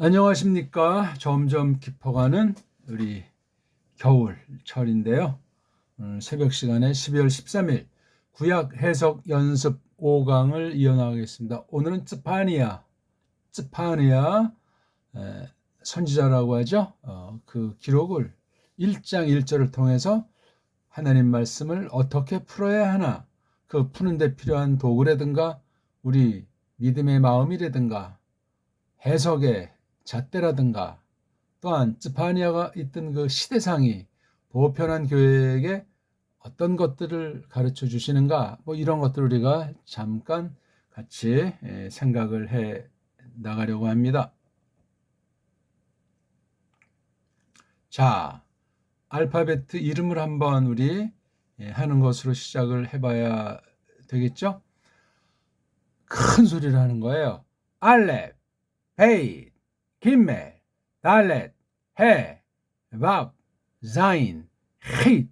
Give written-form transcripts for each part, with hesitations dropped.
안녕하십니까. 점점 깊어가는 우리 겨울철인데요. 새벽 시간에 12월 13일 구약 해석 연습 5강을 이어나가겠습니다. 오늘은 쯔파니아 선지자라고 하죠. 그 기록을 1장 1절을 통해서 하나님 말씀을 어떻게 풀어야 하나, 그 푸는데 필요한 도구라든가 우리 믿음의 마음이라든가 해석의 잣대라든가 또한 쯔파니아가 있던 그 시대상이 보편한 교회에게 어떤 것들을 가르쳐 주시는가, 이런 것들을 우리가 잠깐 같이 생각을 해 나가려고 합니다. 자, 알파벳 이름을 한번 우리 하는 것으로 시작을 해봐야 되겠죠? 큰 소리를 하는 거예요. 알렙, 베이, 김멜, 달렛, 해, 밥, 자인, 힛,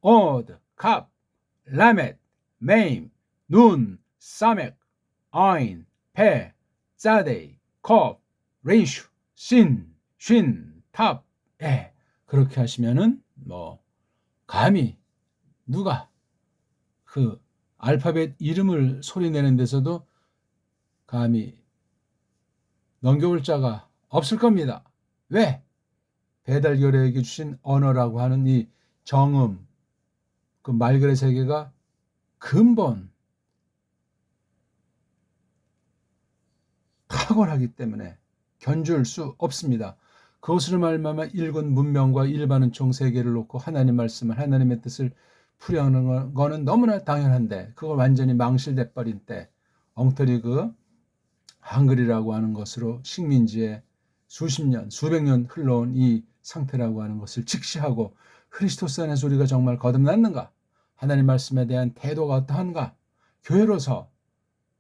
오드, 갑, 라멧, 메임, 눈, 사멕, 아인, 페, 짜데이, 컵, 레이슈, 신, 쉰, 탑, 그렇게 하시면은 감히 누가 그 알파벳 이름을 소리내는 데서도 감히 넘겨올 자가 없을 겁니다. 왜? 배달결에게 주신 언어라고 하는 이 정음, 그 말글의 세계가 근본 탁월하기 때문에 견줄 수 없습니다. 그것으로 말미암아 일군 문명과 일반은 총 세계를 놓고 하나님 말씀을, 하나님의 뜻을 풀이하는 거는 너무나 당연한데, 그걸 완전히 망실돼 버린 때 엉터리 그 한글이라고 하는 것으로 식민지에 수십 년, 수백 년 흘러온 이 상태라고 하는 것을 직시하고 크리스토스 안에서 우리가 정말 거듭났는가? 하나님 말씀에 대한 태도가 어떠한가? 교회로서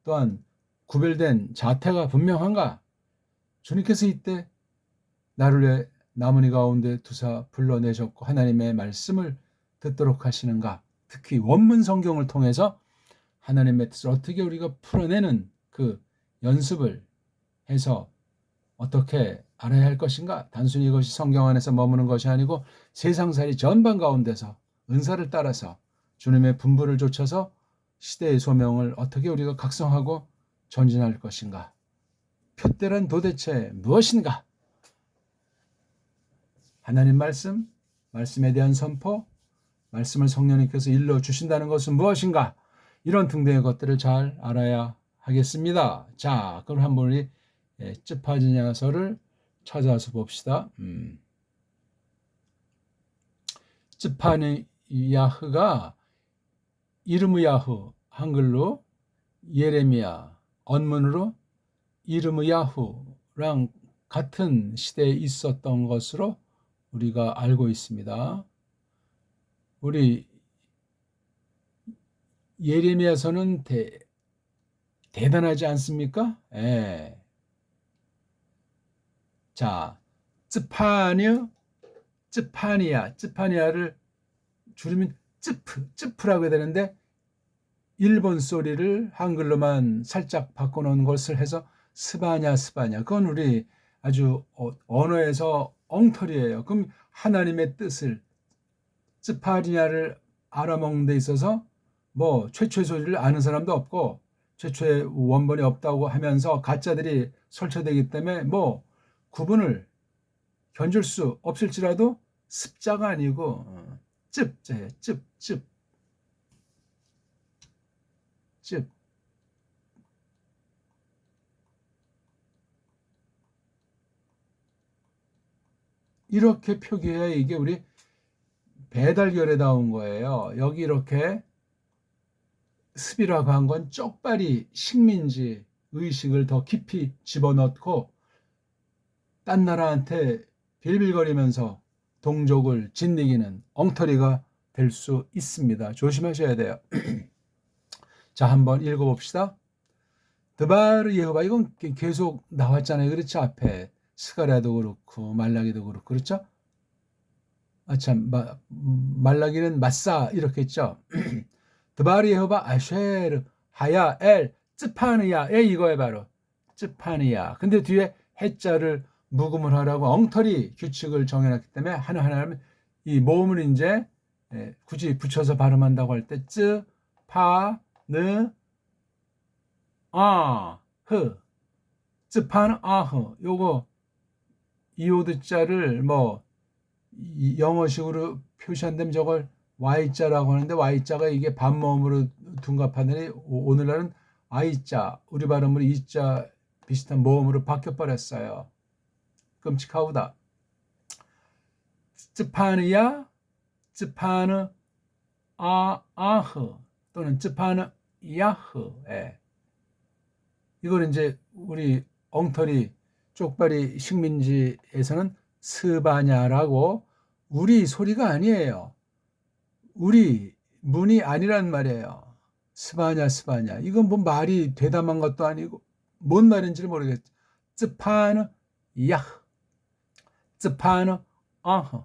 또한 구별된 자태가 분명한가? 주님께서 이때 나를 위해 나무니 가운데 두사 불러내셨고 하나님의 말씀을 듣도록 하시는가? 특히 원문 성경을 통해서 하나님의 뜻을 어떻게 우리가 풀어내는 그 연습을 해서 어떻게 알아야 할 것인가? 단순히 이것이 성경 안에서 머무는 것이 아니고 세상살이 전반 가운데서 은사를 따라서 주님의 분부를 좇아서 시대의 소명을 어떻게 우리가 각성하고 전진할 것인가? 표대란 도대체 무엇인가? 하나님 말씀, 말씀에 대한 선포, 말씀을 성령님께서 일러주신다는 것은 무엇인가? 이런 등등의 것들을 잘 알아야 하겠습니다. 자, 그럼 한번 우리 쯔파니아서를 찾아서 봅시다. 쯔파니야흐가 이르므야후, 한글로 예레미야, 언문으로 이르므야후랑 같은 시대에 있었던 것으로 우리가 알고 있습니다. 우리 예레미야서는 대단하지 않습니까? 예. 자, 쯔파니아를 줄이면 쯔프라고 해야 되는데 일본 소리를 한글로만 살짝 바꿔놓은 것을 해서 스바냐. 그건 우리 아주 언어에서 엉터리예요. 그럼 하나님의 뜻을 쯔파니아를 알아먹는 데 있어서 최초의 소리를 아는 사람도 없고 최초의 원본이 없다고 하면서 가짜들이 설치되기 때문에 구분을 견줄 수 없을지라도 습자가 아니고 찝자예요. 찝 이렇게 표기해야 이게 우리 배달결에 나온 거예요. 여기 이렇게 습이라고 한 건 쪽발이 식민지 의식을 더 깊이 집어넣고 딴 나라한테 빌빌거리면서 동족을 짓이기는 엉터리가 될 수 있습니다. 조심하셔야 돼요. 자, 한번 읽어봅시다. 드바르 예호바, 이건 계속 나왔잖아요. 그렇죠? 앞에 스가랴도 그렇고 말라기도 그렇고, 그렇죠? 말라기는 마사 이렇게 했죠. 드바르 예호바 아쉐르 하야 엘 쯔파니야, 이거에 바로 쯔파니야. 근데 뒤에 해자를 묵음을 하라고 엉터리 규칙을 정해놨기 때문에 하나하나 이 모음을 이제 굳이 붙여서 발음한다고 할 때 쯔, 파, 느, 아, 흐, 쯔파는 아흐. 요거 이오드 자를 뭐 영어식으로 표시한다면 저걸 Y자라고 하는데 Y자가 이게 반모음으로 둔갑하더니 오늘날은 I자, 우리 발음으로 I자 비슷한 모음으로 바뀌어버렸어요. 끔찍하다. 쯔파느야, 쯔파느 아흐 또는 쯔파느 야흐. 이걸 이제 우리 엉터리 쪽발이 식민지에서는 스바냐라고 우리 소리가 아니에요. 우리 문이 아니란 말이에요. 스바냐 스바냐. 이건 뭐 말이 되담한 것도 아니고 뭔 말인지를 모르겠죠. 쯔파느 야흐, 쯔파느 아흐.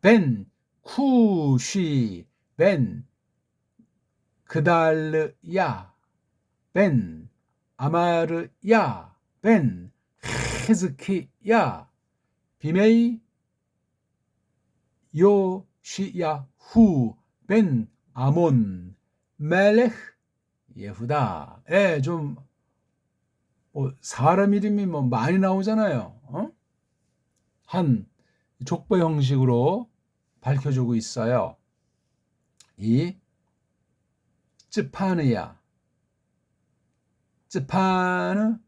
벤 쿠쉬 벤 그달르야 벤 아마르야 벤 헤즈키야 비메이 요시야 후 벤 아몬 멜렉 예후다. 좀 뭐 사람 이름이 뭐 많이 나오잖아요. 한 족보 형식으로 밝혀주고 있어요. 이 쯔파느야, 쯔파느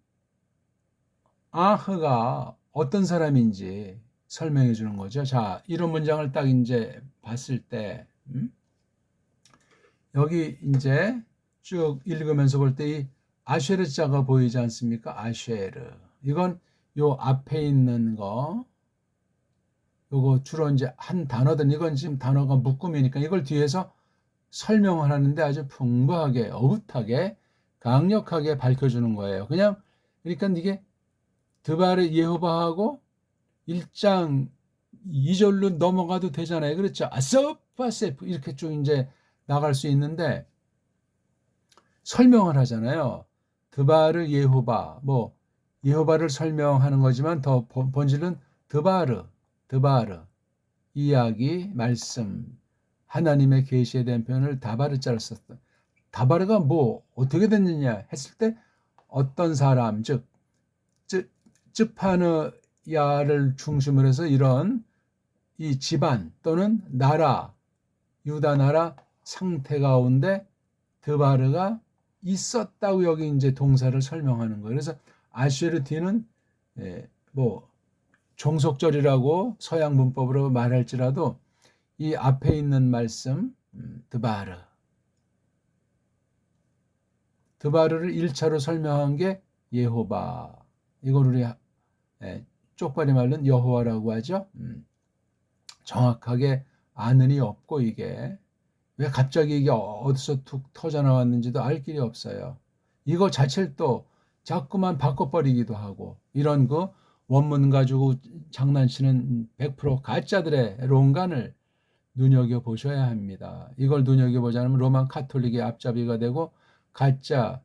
아흐가 어떤 사람인지 설명해 주는 거죠. 자, 이런 문장을 딱 이제 봤을 때, 여기 이제 쭉 읽으면서 볼 때 이 아쉐르 자가 보이지 않습니까? 아쉐르. 이건 요 앞에 있는 거, 요거 주로 이제 한 단어든 이건 지금 단어가 묶음이니까 이걸 뒤에서 설명을 하는데 아주 풍부하게, 어긋하게, 강력하게 밝혀주는 거예요. 그냥, 그러니까 이게 드바르 예호바하고 1장 2절로 넘어가도 되잖아요. 그렇죠? 아서파세프 이렇게 쭉 이제 나갈 수 있는데 설명을 하잖아요. 드바르 예호바, 뭐 예호바를 설명하는 거지만 더 본질은 드바르 이야기, 말씀, 하나님의 계시에 대한 표현을 다바르자로 썼다. 다바르가 뭐 어떻게 됐느냐 했을 때 어떤 사람, 즉 쯔파느야를 중심으로 해서 이런 이 집안 또는 나라, 유다 나라 상태 가운데 드바르가 있었다고 여기 이제 동사를 설명하는 거예요. 그래서 아쉐르티는 뭐 종속절이라고 서양 문법으로 말할지라도 이 앞에 있는 말씀 드바르를 1차로 설명한 게 예호바. 이걸 우리 쪽발이 말은 여호와라고 하죠. 정확하게 아는 이 없고 이게 왜 갑자기 이게 어디서 툭 터져 나왔는지도 알 길이 없어요. 이거 자체를 또 자꾸만 바꿔버리기도 하고 이런 그 원문 가지고 장난치는 100% 가짜들의 롱간을 눈여겨보셔야 합니다. 이걸 눈여겨보지 않으면 로만 카톨릭의 앞잡이가 되고 가짜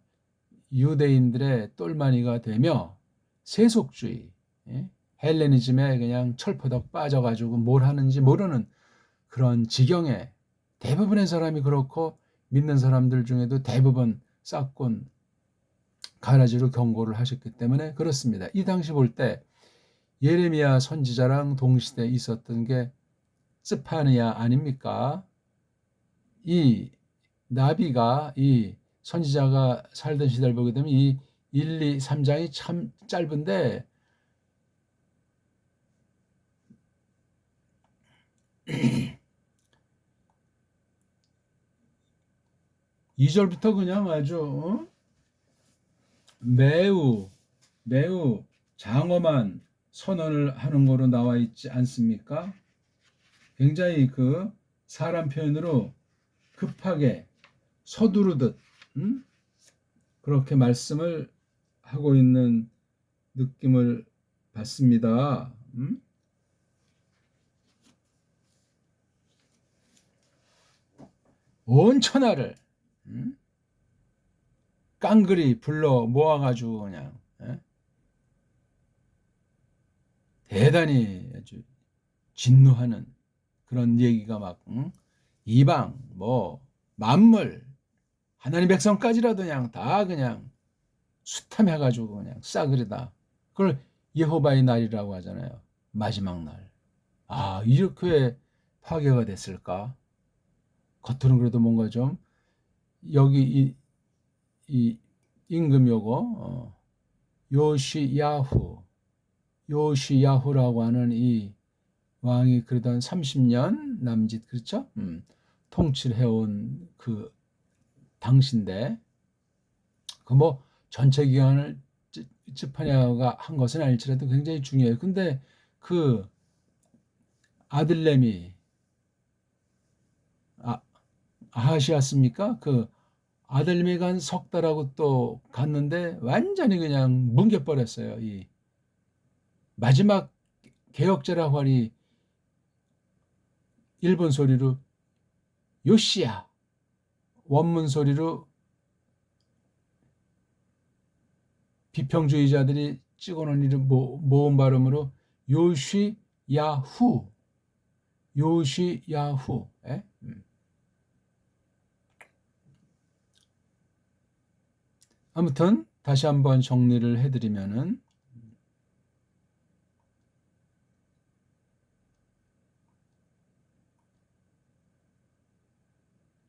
유대인들의 똘마니가 되며 세속주의, 헬레니즘에 그냥 철포덕 빠져가지고 뭘 하는지 모르는 그런 지경에 대부분의 사람이 그렇고 믿는 사람들 중에도 대부분 싹군 가라지로 경고를 하셨기 때문에 그렇습니다. 이 당시 볼 때 예레미야 선지자랑 동시대에 있었던 게 스파느야 아닙니까? 이 나비가 이 선지자가 살던 시대를 보게 되면 이 1, 2, 3장이 참 짧은데 2절부터 그냥 아주 매우 장엄한 선언을 하는 거로 나와 있지 않습니까? 굉장히 그 사람 표현으로 급하게 서두르듯 그렇게 말씀을 하고 있는 느낌을 받습니다. 온 천하를 깡그리 불러 모아가지고 그냥 대단히 아주 진노하는 그런 얘기가 막 이방 뭐 만물 하나님 백성까지라도 그냥 다 그냥 수탐해가지고 그냥 싸그리다. 그걸 여호와의 날이라고 하잖아요. 마지막 날. 아, 이렇게 파괴가 됐을까? 겉으로는 그래도 뭔가 좀 여기 이 임금 요거 요시야후라고 하는 이 왕이 그러던 30년 남짓 그렇죠? 통치를 해온 그 당시인데 그 뭐 전체 기간을 쯔파냐가 한 것은 아닐지라도 굉장히 중요해요. 근데 그 아들내미 아하시았습니까? 그 아들내미가 한 석 달하고 또 갔는데 완전히 그냥 뭉개버렸어요. 이 마지막 개혁제라고 하니 일본 소리로 요시야, 원문 소리로 비평주의자들이 찍어놓은 이름 모음 발음으로 요시야후, 요시야후. 예? 아무튼 다시 한번 정리를 해드리면은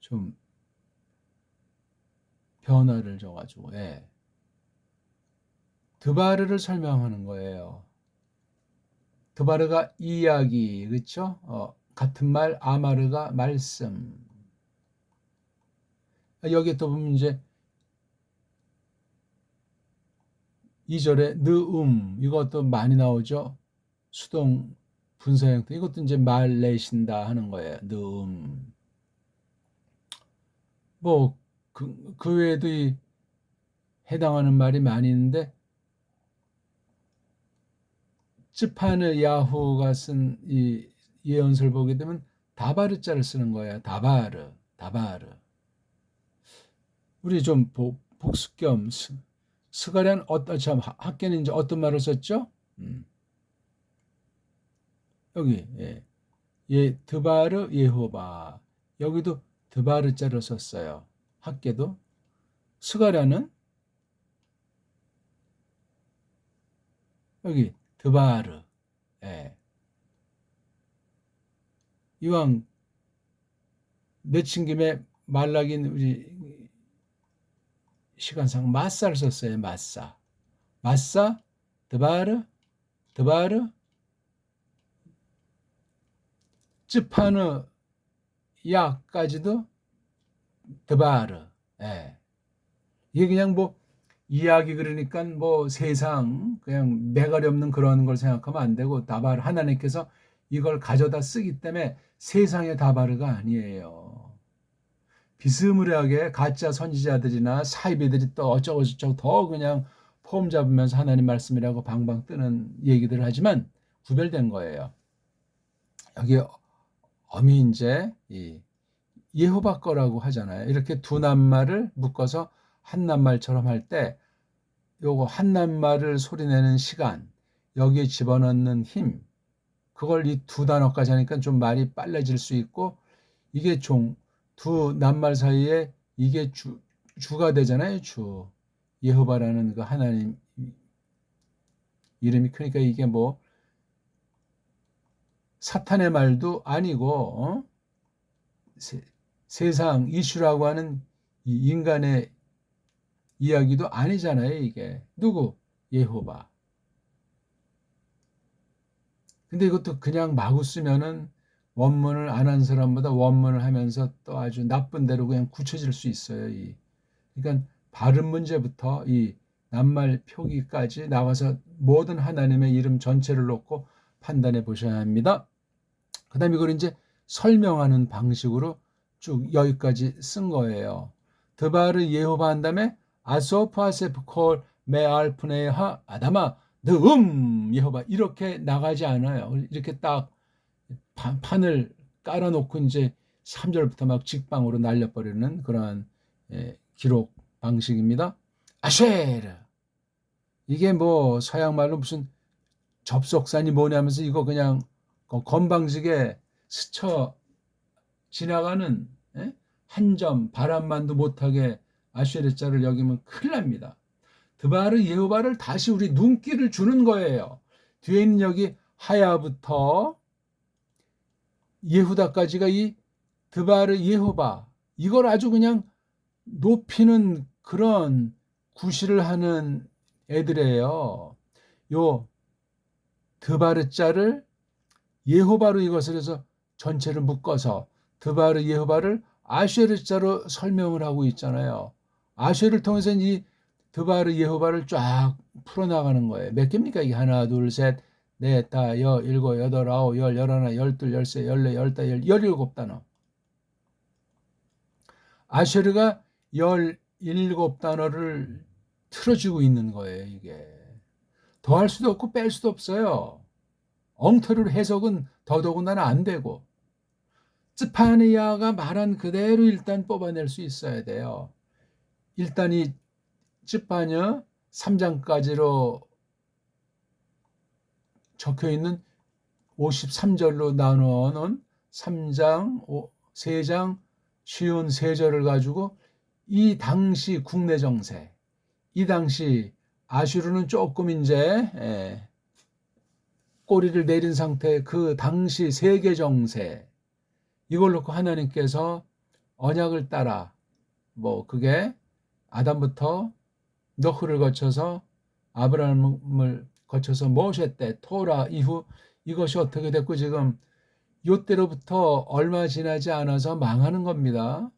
좀 변화를 줘가지고 드바르를 설명하는 거예요. 드바르가 이야기, 그렇죠? 같은 말, 아마르가 말씀. 여기에 또 보면 이제 2절에 이것도 많이 나오죠. 수동 분사 형태. 이것도 이제 말 내신다 하는 거예요. 뭐, 그 외에도 해당하는 말이 많이 있는데, 쯔파느 야후가 쓴 이 예언서를 보게 되면 다바르자를 쓰는 거예요. 다바르. 우리 좀 복습 겸 스가랴는 참 학계는 이제 어떤 말을 썼죠? 여기 드바르 예호바 여기도 드바르자를 썼어요. 학계도 스가랴는 여기 드바르 이왕 내친 김에 말라긴 우리 시간상 마사를 썼어요. 마사 드바르 쯔파느 야까지도 드바르 이게 그냥 뭐 이야기 그러니까 뭐 세상 그냥 매갈이 없는 그런 걸 생각하면 안 되고 다바르 하나님께서 이걸 가져다 쓰기 때문에 세상의 다바르가 아니에요. 비스무리하게 가짜 선지자들이나 사이비들이 또 어쩌고저쩌고 더 그냥 폼 잡으면서 하나님 말씀이라고 방방 뜨는 얘기들을 하지만 구별된 거예요. 여기 엄히 이제 예호바 거라고 하잖아요. 이렇게 두 낱말을 묶어서 한 낱말처럼 할 때 요거 한 낱말을 소리내는 시간, 여기에 집어넣는 힘, 그걸 이 두 단어까지 하니까 좀 말이 빨라질 수 있고 이게 두 낱말 사이에 이게 주가 되잖아요. 예호바라는 그 하나님 이름이 크니까 이게 뭐 사탄의 말도 아니고 세상 이슈라고 하는 이 인간의 이야기도 아니잖아요. 이게 누구? 예호바. 근데 이것도 그냥 마구 쓰면은 원문을 안 한 사람보다 원문을 하면서 또 아주 나쁜 대로 그냥 굳혀질 수 있어요. 그러니까 발음 문제부터 이 낱말 표기까지 나와서 모든 하나님의 이름 전체를 놓고 판단해 보셔야 합니다. 그 다음에 이걸 이제 설명하는 방식으로 쭉 여기까지 쓴 거예요. 드바르 예호바 한 다음에 아소파세프 콜 메알프네하 아다마 예호바 이렇게 나가지 않아요. 이렇게 딱 판을 깔아놓고 이제 3절부터 막 직방으로 날려버리는 그러한 기록 방식입니다. 아쉐르 이게 뭐 서양 말로 무슨 접속산이 뭐냐면서 이거 그냥 건방지게 스쳐 지나가는, 예? 한 점 바람만도 못하게 아쉐르자를 여기면 큰일 납니다. 드바르 예호바를 다시 우리 눈길을 주는 거예요. 뒤에 있는 여기 하야부터 예후다까지가 이 드바르 예호바, 이걸 아주 그냥 높이는 그런 구실을 하는 애들이에요. 요 드바르 자를 예호바로 이것을 해서 전체를 묶어서 드바르 예호바를 아쉐르 자로 설명을 하고 있잖아요. 아쉐를 통해서 이 드바르 예호바를 쫙 풀어나가는 거예요. 몇 개입니까? 이게 하나, 둘, 셋, 넷, 다, 여, 일곱, 여덟, 아홉, 열, 열하나, 열둘, 열세, 열네, 열다, 열일곱 단어. 아쉐르가 17단어를 틀어주고 있는 거예요, 이게. 더할 수도 없고 뺄 수도 없어요. 엉터리로 해석은 더더군다나 안 되고. 쯔파니아가 말한 그대로 일단 뽑아낼 수 있어야 돼요. 일단 이 쯔파니아 3장까지로 적혀 있는 53절로 나누어 놓은 3장, 3장 쉬운 3절을 가지고 이 당시 국내 정세, 이 당시 아슈르는 조금 이제 꼬리를 내린 상태, 그 당시 세계 정세, 이걸 놓고 하나님께서 언약을 따라, 뭐 그게 아담부터 노흐를 거쳐서 아브라함을 거쳐서 모세 때 토라 이후 이것이 어떻게 됐고 지금 요때로부터 얼마 지나지 않아서 망하는 겁니다.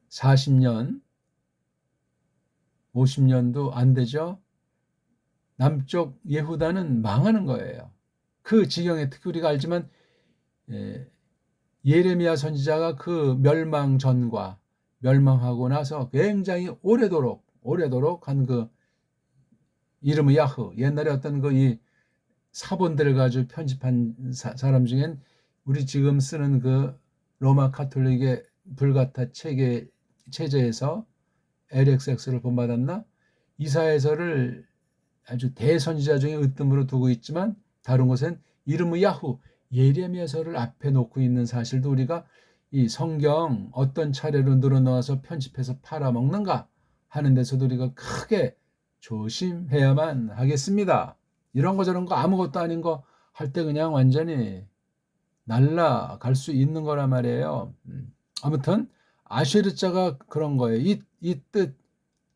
40년, 50년도 안 되죠. 남쪽 예후다는 망하는 거예요. 그 지경에 특히 우리가 알지만 예레미야 선지자가 그 멸망 전과 멸망하고 나서 굉장히 오래도록 한 그 이름의 야흐, 옛날에 어떤 그 이 사본들을 가지고 편집한 사람 중엔 우리 지금 쓰는 그 로마 카톨릭의 불가타 체제에서 LXX를 본받았나? 이사야서를 아주 대선지자 중에 으뜸으로 두고 있지만 다른 곳엔 이름의 야후, 예레미야서를 앞에 놓고 있는 사실도 우리가 이 성경 어떤 차례로 늘어놓아서 편집해서 팔아먹는가 하는 데서도 우리가 크게 조심해야만 하겠습니다. 이런 거 저런 거 아무것도 아닌 거 할 때 그냥 완전히 날라갈 수 있는 거란 말이에요. 아무튼 아쉐르자가 그런 거예요. 이 뜻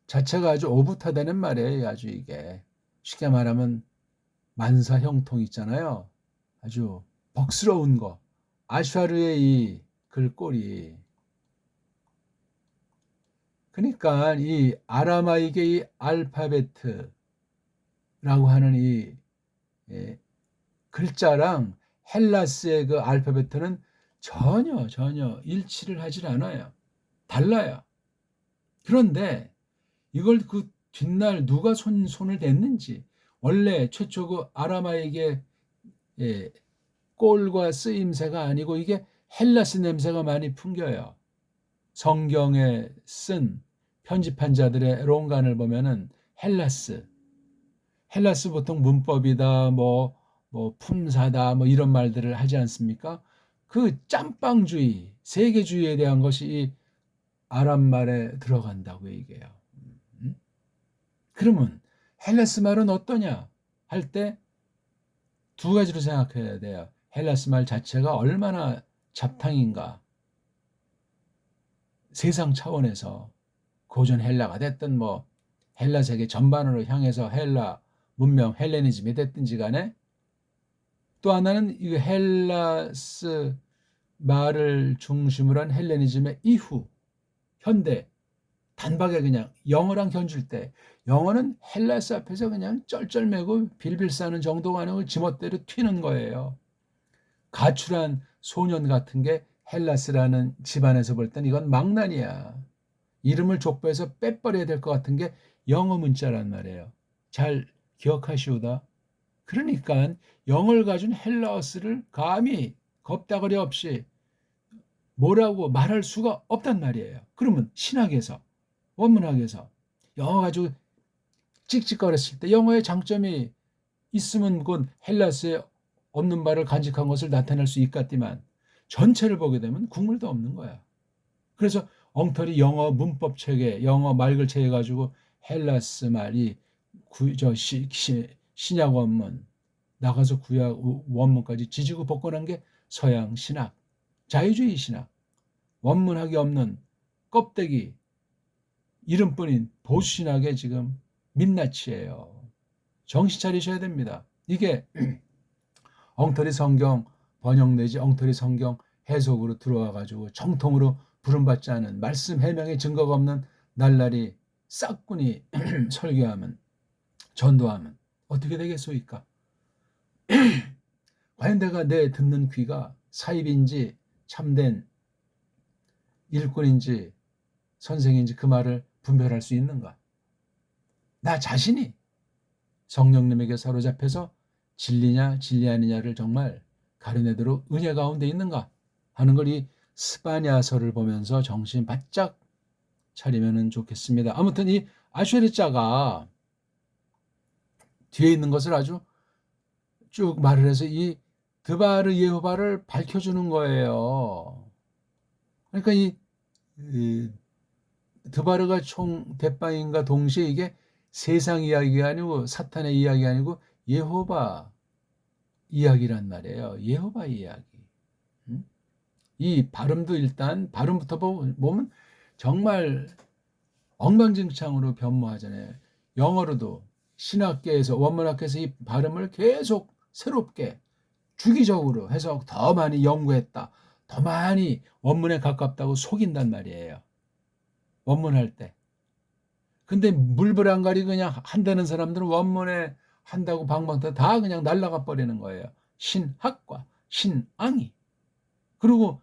자체가 아주 오붓하다는 말이에요. 아주 이게 쉽게 말하면 만사형통 있잖아요. 아주 벅스러운 거. 아슈르의 이 글꼴이. 그러니까 이 아라마이의 이 알파베트라고 하는 이 글자랑 헬라스의 그 알파베트는 전혀 일치를 하질 않아요. 달라요. 그런데 이걸 그 뒷날 누가 손을 댔는지, 원래 최초 그 아라마이게 꼴과 쓰임새가 아니고 이게 헬라스 냄새가 많이 풍겨요. 성경에 쓴 편집한 자들의 론간을 보면은 헬라스 보통 문법이다, 뭐 품사다, 뭐 이런 말들을 하지 않습니까? 그 짬빵주의, 세계주의에 대한 것이 이 아람 말에 들어간다고 얘기해요. 그러면 헬라스 말은 어떠냐 할 때 두 가지로 생각해야 돼요. 헬라스 말 자체가 얼마나 잡탕인가. 세상 차원에서 고전 헬라가 됐든 뭐 헬라 세계 전반으로 향해서 헬라 문명 헬레니즘이 됐든지 간에, 또 하나는 이 헬라스 말을 중심으로 한 헬레니즘의 이후 현대 단박에 그냥 영어랑 견줄 때 영어는 헬라스 앞에서 그냥 쩔쩔매고 빌빌 싸는 정도가 아니고 지멋대로 튀는 거예요. 가출한 소년 같은 게 헬라스라는 집안에서 볼 땐 이건 망난이야. 이름을 족보에서 빼버려야 될 것 같은 게 영어 문자란 말이에요. 잘 기억하시오다. 그러니까 영어를 가진 헬라어스를 감히 겁다거리 없이 뭐라고 말할 수가 없단 말이에요. 그러면 신학에서, 원문학에서 영어 가지고 찍찍거렸을 때 영어의 장점이 있으면 곧 헬라스에 없는 바를 간직한 것을 나타낼 수 있겠지만 전체를 보게 되면 국물도 없는 거야. 그래서 엉터리 영어 문법 체계, 영어 말글체 해가지고 헬라스 말이 신약 원문 나가서 구약 원문까지 지지고 볶아난 게 서양 신학, 자유주의 신학, 원문학이 없는 껍데기 이름뿐인 보수 신학의 지금 민낯이에요. 정신 차리셔야 됩니다. 이게 엉터리 성경 번역 내지 엉터리 성경 해석으로 들어와 가지고 정통으로 부름받지 않은 말씀 해명의 증거가 없는 날라리 싹군이 설교하면 전도하면 어떻게 되겠소이까? 과연 내가 내 듣는 귀가 사입인지 참된 일꾼인지 선생인지 그 말을 분별할 수 있는가? 나 자신이 성령님에게 사로잡혀서 진리냐 진리 아니냐를 정말 가려내도록 은혜 가운데 있는가 하는 걸 이 스바냐서를 보면서 정신 바짝 차리면 좋겠습니다. 아무튼 이 아쉐르자가 뒤에 있는 것을 아주 쭉 말을 해서 이 드바르 예호바를 밝혀주는 거예요. 그러니까 이 드바르가 총 대빵인가 동시에 이게 세상 이야기가 아니고 사탄의 이야기 아니고 예호바 이야기란 말이에요. 예호바 이야기. 이 발음도 일단 발음부터 보면 정말 엉망진창으로 변모하잖아요. 영어로도 신학계에서 원문학계에서 이 발음을 계속 새롭게 주기적으로 해서 더 많이 연구했다. 더 많이 원문에 가깝다고 속인단 말이에요. 원문할 때. 근데 물불 안 가리고 그냥 한다는 사람들은 원문에 한다고 방방다 다 그냥 날아가 버리는 거예요. 신학과 신앙이. 그리고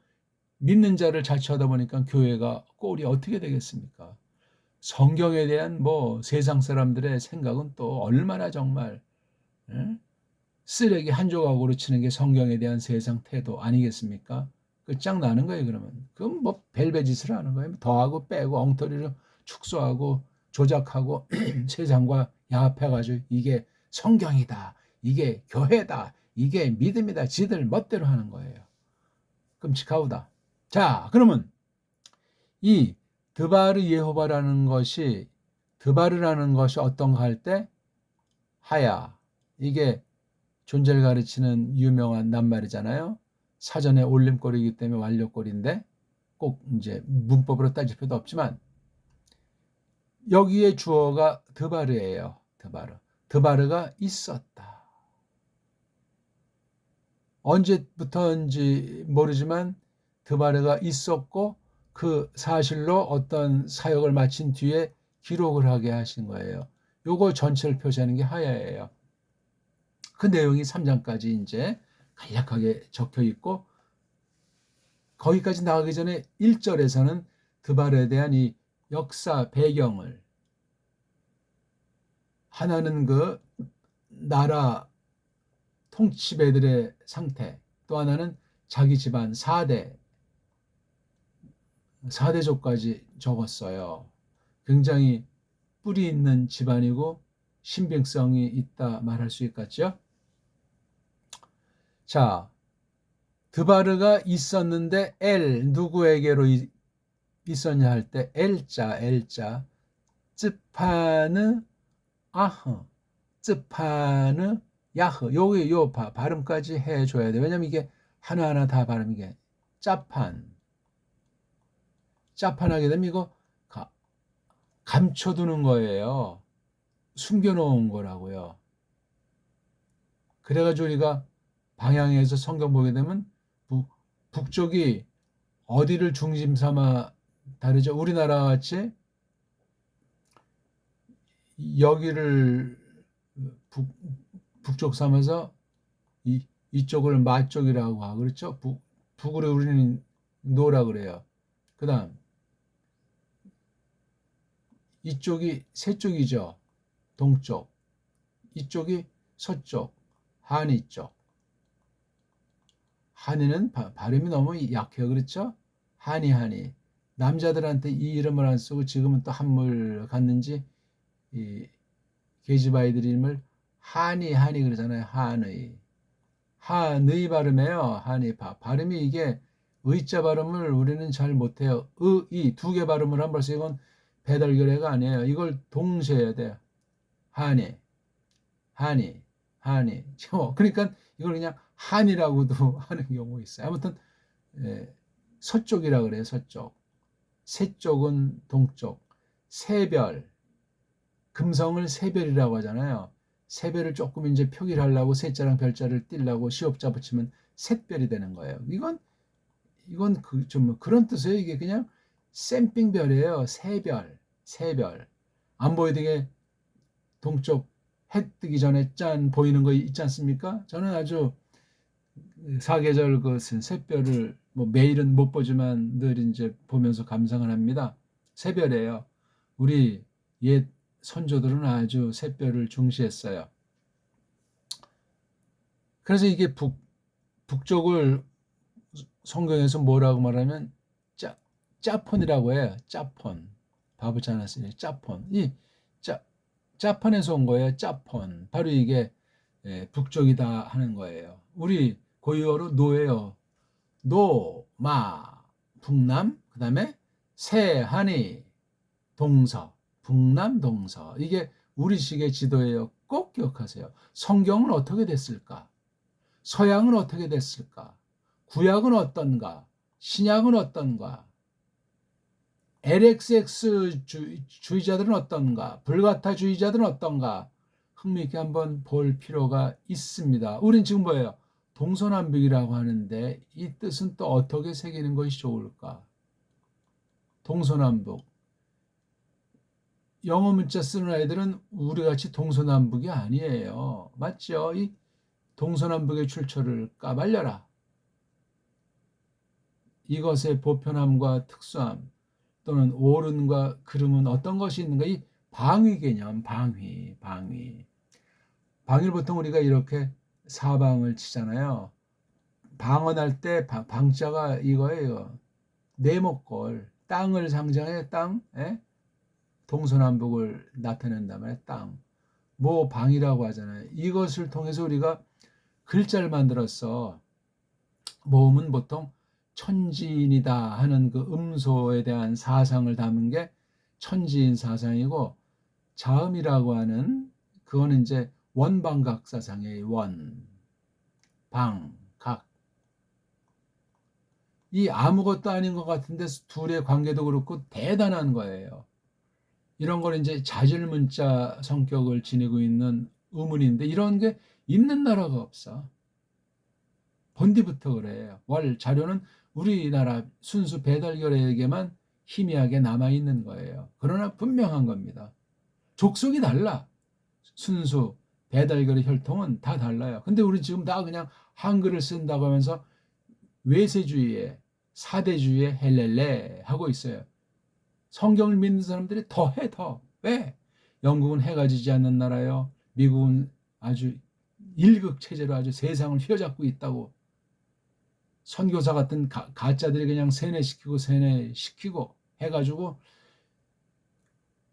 믿는 자를 자처하다 보니까 교회가 꼴이 어떻게 되겠습니까? 성경에 대한 뭐 세상 사람들의 생각은 또 얼마나 정말 쓰레기 한 조각으로 치는 게 성경에 대한 세상 태도 아니겠습니까? 끝장나는 거예요. 그러면 그럼 뭐 벨베짓을 하는 거예요. 더하고 빼고 엉터리로 축소하고 조작하고 세상과 야합해가지고 이게 성경이다, 이게 교회다, 이게 믿음이다, 지들 멋대로 하는 거예요. 끔찍하다. 자, 그러면 이 드바르 예호바라는 것이 드바르라는 것이 어떤가 할 때 하야, 이게 존재를 가르치는 유명한 낱말이잖아요. 사전에 올림꼴이기 때문에 완료꼴인데 꼭 이제 문법으로 따질 필요도 없지만 여기에 주어가 드바르예요. 드바르. 드바르가 있었다. 언제부터인지 모르지만 드바르가 있었고 그 사실로 어떤 사역을 마친 뒤에 기록을 하게 하신 거예요. 요거 전체를 표시하는 게 하야예요. 그 내용이 3장까지 이제 간략하게 적혀 있고 거기까지 나가기 전에 1절에서는 드바르에 대한 이 역사 배경을 하나는 그 나라 통치배들의 상태, 또 하나는 자기 집안 4대족까지 적었어요. 굉장히 뿌리 있는 집안이고 신빙성이 있다 말할 수 있겠죠. 자, 드바르가 있었는데 누구에게로 있었냐 할 때 엘자 쯔파느 아흐 쯔파느 야흐 요 발음까지 해줘야 돼. 왜냐면 이게 하나하나 다 발음이 게 짜판하게 되면 이거 감춰두는 거예요. 숨겨놓은 거라고요. 그래가지고 우리가 방향에서 성경 보게 되면 북쪽이 어디를 중심 삼아 다르죠? 우리나라 같이 여기를 북쪽 삼아서 이쪽을 마쪽이라고 하고 그렇죠? 북을 우리는 노라 그래요. 그 다음 이쪽이 서쪽이죠. 동쪽. 이쪽이 서쪽. 한이 쪽. 한이는 발음이 너무 약해요. 그렇죠? 한이. 남자들한테 이 이름을 안 쓰고 지금은 또 한물 갔는지 이 계집아이들 이름을 한의 그러잖아요. 한의 발음이에요. 한의 발음이 이게 의자 발음을 우리는 잘 못해요. 이 두 개 발음을 한 벌써 이건 배달결의가 아니에요. 이걸 동시에 해야 돼요. 한의, 한의, 한의. 그러니까 이걸 그냥 한이라고도 하는 경우 있어요. 아무튼 서쪽이라 그래요. 서쪽. 세쪽은 동쪽. 세별. 금성을 세별이라고 하잖아요. 세별을 조금 이제 표기를 하려고 세자랑 별자를 띄려고 시업자 붙이면 셋별이 되는 거예요. 이건 좀 그런 뜻이에요. 이게 그냥 쌤빙별이에요. 세별. 안 보이게 동쪽 해 뜨기 전에 짠 보이는 거 있지 않습니까? 저는 아주 사계절 그 샛별을 뭐 매일은 못 보지만 늘 이제 보면서 감상을 합니다. 새별이에요. 우리 옛 선조들은 아주 샛별을 중시했어요. 그래서 이게 북쪽을 성경에서 뭐라고 말하면 짜폰이라고 해요. 짜폰. 바보지 않았으니 짜폰. 이 짜폰에서 온 거예요. 짜폰. 바로 이게 북쪽이다 하는 거예요. 우리 고유어로 노예요. 노, 마, 북남, 그 다음에 세, 한이, 동서, 북남, 동서. 이게 우리식의 지도예요. 꼭 기억하세요. 성경은 어떻게 됐을까? 서양은 어떻게 됐을까? 구약은 어떤가? 신약은 어떤가? LXX 주의자들은 어떤가? 불가타주의자들은 어떤가? 흥미있게 한번 볼 필요가 있습니다. 우린 지금 뭐예요? 동서남북이라고 하는데 이 뜻은 또 어떻게 새기는 것이 좋을까? 동서남북. 영어 문자 쓰는 아이들은 우리같이 동서남북이 아니에요. 맞죠? 이 동서남북의 출처를 까발려라. 이것의 보편함과 특수함 또는 옳음과 그름은 어떤 것이 있는가? 이 방위 개념, 방위를 보통 우리가 이렇게 사방을 치잖아요. 방언할 때 방자가 이거예요. 네모꼴, 땅을 상징해 땅, 동서남북을 나타낸단 말이에요. 땅. 뭐 방이라고 하잖아요. 이것을 통해서 우리가 글자를 만들었어. 모음은 보통 천지인이다 하는 그 음소에 대한 사상을 담은 게 천지인 사상이고, 자음이라고 하는 그거는 이제 원방각 사상이에요. 각. 이 아무것도 아닌 것 같은데 둘의 관계도 그렇고 대단한 거예요. 이런 걸 이제 자질문자 성격을 지니고 있는 의문인데 이런 게 있는 나라가 없어. 본디부터 그래요. 자료는 우리나라 순수 배달결에게만 희미하게 남아있는 거예요. 그러나 분명한 겁니다. 족속이 달라. 순수 배달결의 혈통은 다 달라요. 근데 우리 지금 다 그냥 한글을 쓴다고 하면서 외세주의에 사대주의에 헬렐레 하고 있어요. 성경을 믿는 사람들이 더해 더. 왜? 영국은 해가 지지 않는 나라요. 미국은 아주 일극 체제로 아주 세상을 휘어잡고 있다고. 선교사 같은 가짜들이 그냥 세뇌시키고 해가지고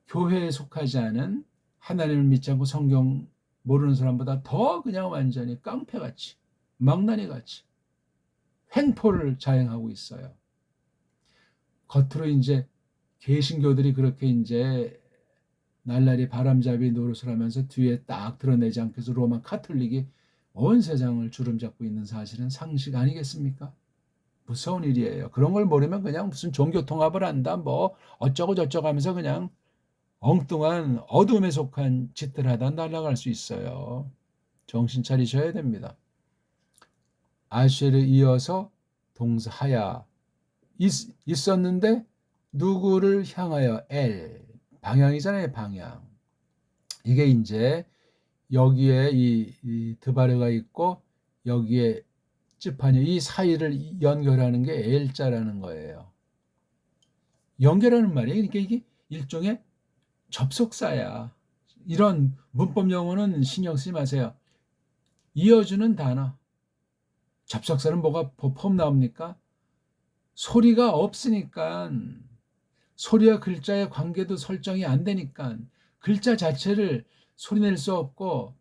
교회에 속하지 않은 하나님을 믿지 않고 성경 모르는 사람보다 더 그냥 완전히 깡패같이 망나니같이 횡포를 자행하고 있어요. 겉으로 이제 개신교들이 그렇게 이제 날라리 바람잡이 노릇을 하면서 뒤에 딱 드러내지 않고 해서 로마 카톨릭이 온 세상을 주름잡고 있는 사실은 상식 아니겠습니까? 무서운 일이에요. 그런 걸 모르면 그냥 무슨 종교 통합을 한다 뭐 어쩌고 저쩌고 하면서 그냥 엉뚱한 어둠에 속한 짓들 하다 날아갈 수 있어요. 정신 차리셔야 됩니다. 아쉐를 이어서 동서하야 있었는데 누구를 향하여 방향이잖아요. 방향. 이게 이제 여기에 이 드바르가 있고 여기에 찌파녀 이 사이를 연결하는 게 엘자라는 거예요. 연결하는 말이에요. 그러니까 이게 일종의 접속사야. 이런 문법 용어는 신경 쓰지 마세요. 이어주는 단어. 접속사는 뭐가 폼 나옵니까? 소리가 없으니까 소리와 글자의 관계도 설정이 안 되니까 글자 자체를 소리낼 수 없고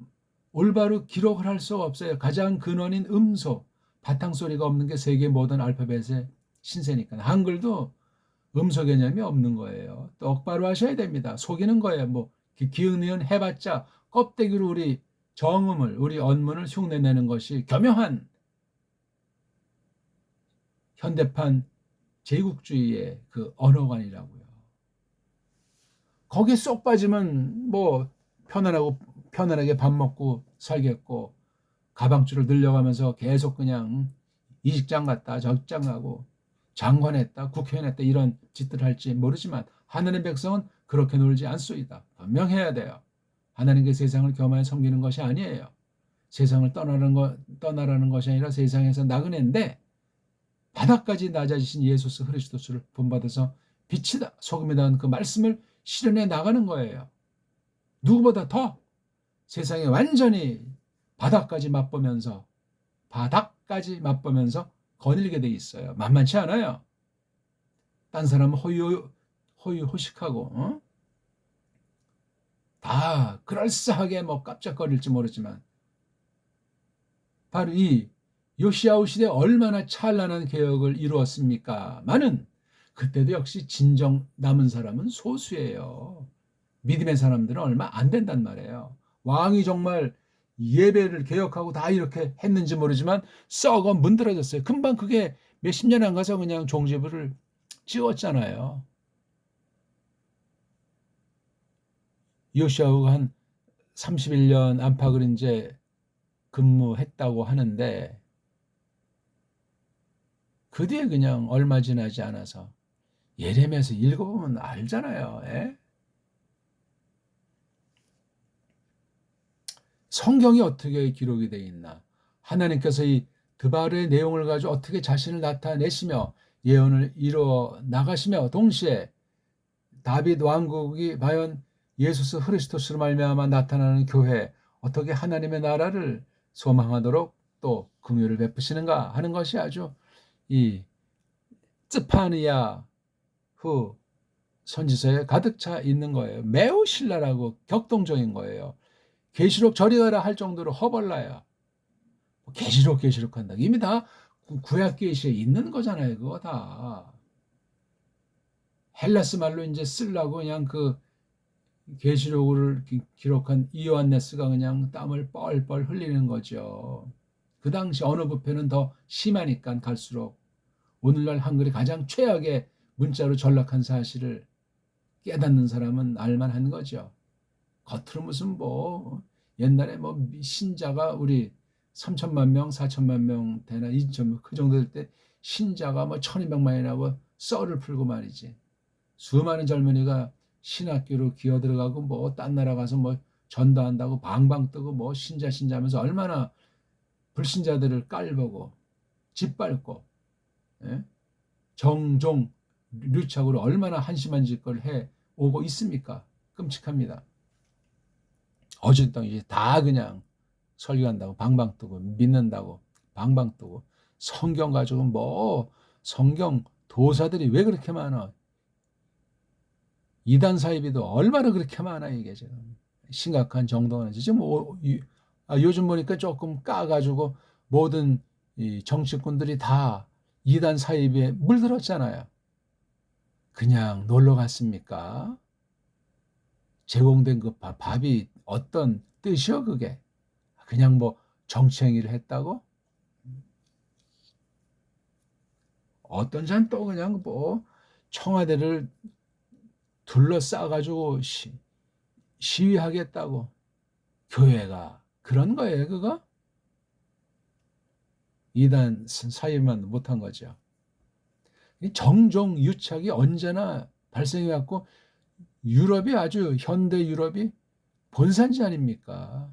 올바로 기록을 할 수가 없어요. 가장 근원인 음소, 바탕소리가 없는 게 세계 모든 알파벳의 신세니까. 한글도 음소 개념이 없는 거예요. 똑바로 하셔야 됩니다. 속이는 거예요. 뭐 기은 니은 해봤자 껍데기로 우리 정음을, 우리 언문을 흉내내는 것이 교묘한 현대판 제국주의의 그 언어관이라고요. 거기에 쏙 빠지면 뭐 편안하게 밥 먹고 살겠고, 가방줄을 늘려가면서 계속 그냥 이 직장 갔다 저 직장 가고 장관 했다 국회의원 했다 이런 짓들 할지 모르지만, 하나님의 백성은 그렇게 놀지 않소이다. 분명해야 돼요. 하나님께 세상을 겸하여 섬기는 것이 아니에요. 세상을 떠나라는 것이 아니라 세상에서 나그네인데, 바닥까지 낮아지신 예수 그리스도를 본받아서 빛이다 소금이다 그 말씀을 실현해 나가는 거예요. 누구보다 더 세상에 완전히 바닥까지 맛보면서 거닐게 돼 있어요. 만만치 않아요. 딴 사람은 호의호식하고 다 그럴싸하게 뭐 깜짝거릴지 모르지만, 바로 이 요시야후 시대에 얼마나 찬란한 개혁을 이루었습니까? 많은 그때도 역시 진정 남은 사람은 소수예요. 믿음의 사람들은 얼마 안 된단 말이에요. 왕이 정말 예배를 개혁하고 다 이렇게 했는지 모르지만 썩어 문드러졌어요. 금방 그게 몇십 년 안 가서 그냥 종지부를 찍었잖아요. 요시야후가 한 31년 안팎을 이제 근무했다고 하는데, 그 뒤에 그냥 얼마 지나지 않아서 예레미야서 읽어보면 알잖아요. 예? 성경이 어떻게 기록이 되어 있나, 하나님께서 이 드발의 내용을 가지고 어떻게 자신을 나타내시며 예언을 이루어 나가시며, 동시에 다윗 왕국이 과연 예수 그리스도로 말미암아 나타나는 교회, 어떻게 하나님의 나라를 소망하도록 또 긍휼을 베푸시는가 하는 것이 아주 이 쯔파니아 후 선지서에 가득 차 있는 거예요. 매우 신랄하고 격동적인 거예요. 계시록 저리 가라 할 정도로 허벌나요. 계시록 한다. 이미 다 구약 계시에 있는 거잖아요. 그거 다. 헬라스 말로 이제 쓰려고 그냥 그 계시록을 기록한 이오안네스가 그냥 땀을 뻘뻘 흘리는 거죠. 그 당시 언어 부패는 더 심하니까 갈수록 오늘날 한글이 가장 최악의 문자로 전락한 사실을 깨닫는 사람은 알만한 거죠. 겉으로 무슨 뭐 옛날에 뭐 신자가 우리 3천만 명, 4천만 명 되나 그 정도 될 때 신자가 뭐 1200만이라고 썰을 풀고 말이지. 수많은 젊은이가 신학교로 기어 들어가고 뭐 딴 나라 가서 뭐 전도한다고 방방 뜨고 뭐 신자 하면서 얼마나 불신자들을 깔보고 짓밟고, 예? 정종 류착으로 얼마나 한심한 짓을 해 오고 있습니까? 끔찍합니다. 어쨌든 이제 다 그냥 설교한다고 방방 뜨고 믿는다고 방방 뜨고, 성경 가지고 뭐 성경 도사들이 왜 그렇게 많아? 이단 사이비도 얼마나 그렇게 많아, 이게 지금 심각한 정도는. 지금 요즘 보니까 조금 까가지고 모든 이 정치꾼들이 다 이단 사이비에 물들었잖아요. 그냥 놀러 갔습니까? 제공된 그 밥이 어떤 뜻이요, 그게? 그냥 뭐 정치행위를 했다고? 어떤 자는 또 그냥 뭐 청와대를 둘러싸가지고 시위하겠다고. 교회가 그런 거예요, 그거? 이단 사이만 못한 거죠. 정종 유착이 언제나 발생해왔고, 유럽이 아주 현대 유럽이 본산지 아닙니까?